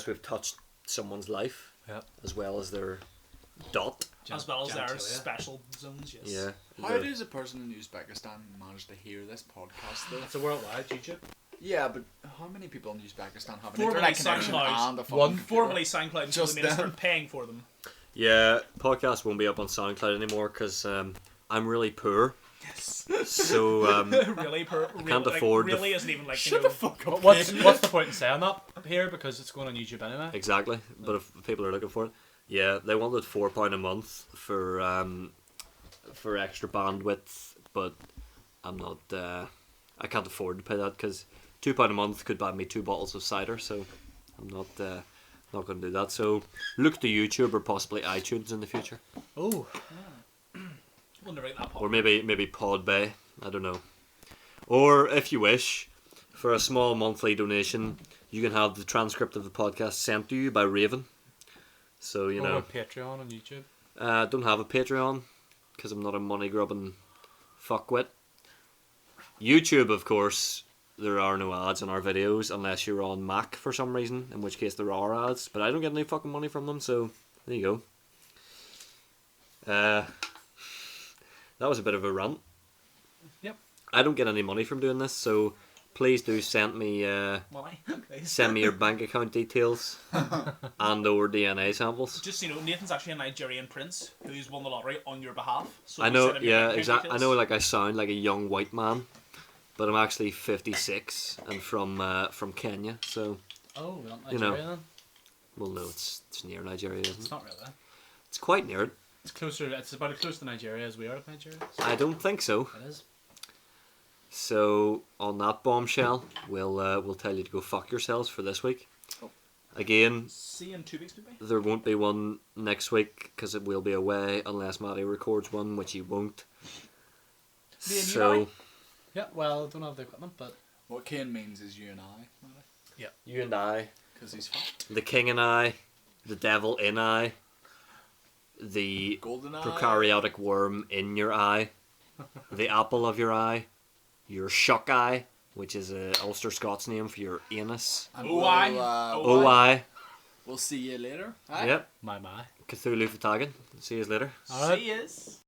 we've touched someone's life. Yep. As well as their dot. As well as their genitalia. special zones. Yes. Yeah. How does a person in Uzbekistan manage to hear this podcast though? It's a worldwide YouTube. Yeah, but how many people in Uzbekistan have an Formerly internet connection SoundCloud. and a fucking One. computer? Formerly SoundCloud until Just the minister them. paying for them. Yeah. Podcast won't be up on SoundCloud anymore because I'm really poor. Yes. So really, can't afford the really isn't even like Shut the fuck up. What's the point in saying that here because it's going on YouTube anyway? exactly. But if people are looking for it, yeah, they wanted £4 a month for extra bandwidth, but I'm not. I can't afford to pay that because £2 a month could buy me 2 bottles of cider. So I'm not going to do that. So look to YouTube or possibly iTunes in the future, Oh, We'll never get that or pop. maybe Podbay. I don't know. Or if you wish, for a small monthly donation, you can have the transcript of the podcast sent to you by Raven. So you know. or Patreon on YouTube. Don't have a Patreon because I'm not a money grubbing fuckwit. YouTube, of course, there are no ads on our videos unless you're on Mac for some reason, in which case there are ads. But I don't get any fucking money from them, so there you go. That was a bit of a rant. Yep. I don't get any money from doing this, so please do send me Money. send me your bank account details and or DNA samples. Just so you know, Nathan's actually a Nigerian prince who's won the lottery on your behalf. So I you know, send him your yeah, bank account exactly. I details. know, like I sound like a young white man, but I'm actually 56 and from Kenya. So, Oh, we're not You Nigeria know. then? well, no, it's near Nigeria, isn't It's it? not really. It's quite near it. It's closer. It's about as close to Nigeria as we are to Nigeria. So I don't think so. it is. So on that bombshell, we'll tell you to go fuck yourselves for this week. Oh. Again, See you in 2 weeks, maybe. there won't be one next week because it will be away unless Matty records one, which he won't. Me and you, So Matty? Yeah. Well, I don't have the equipment, but What Kane means is you and I, you and I, because he's fat. the king and I, the devil in I, the Golden eye. prokaryotic worm in your eye, the apple of your eye, your shock eye, which is a Ulster Scots name for your anus. And OI. Oh, I. We'll see you later. Aye? Yep. my. Cthulhu for tagging. See you later. All right. See yous.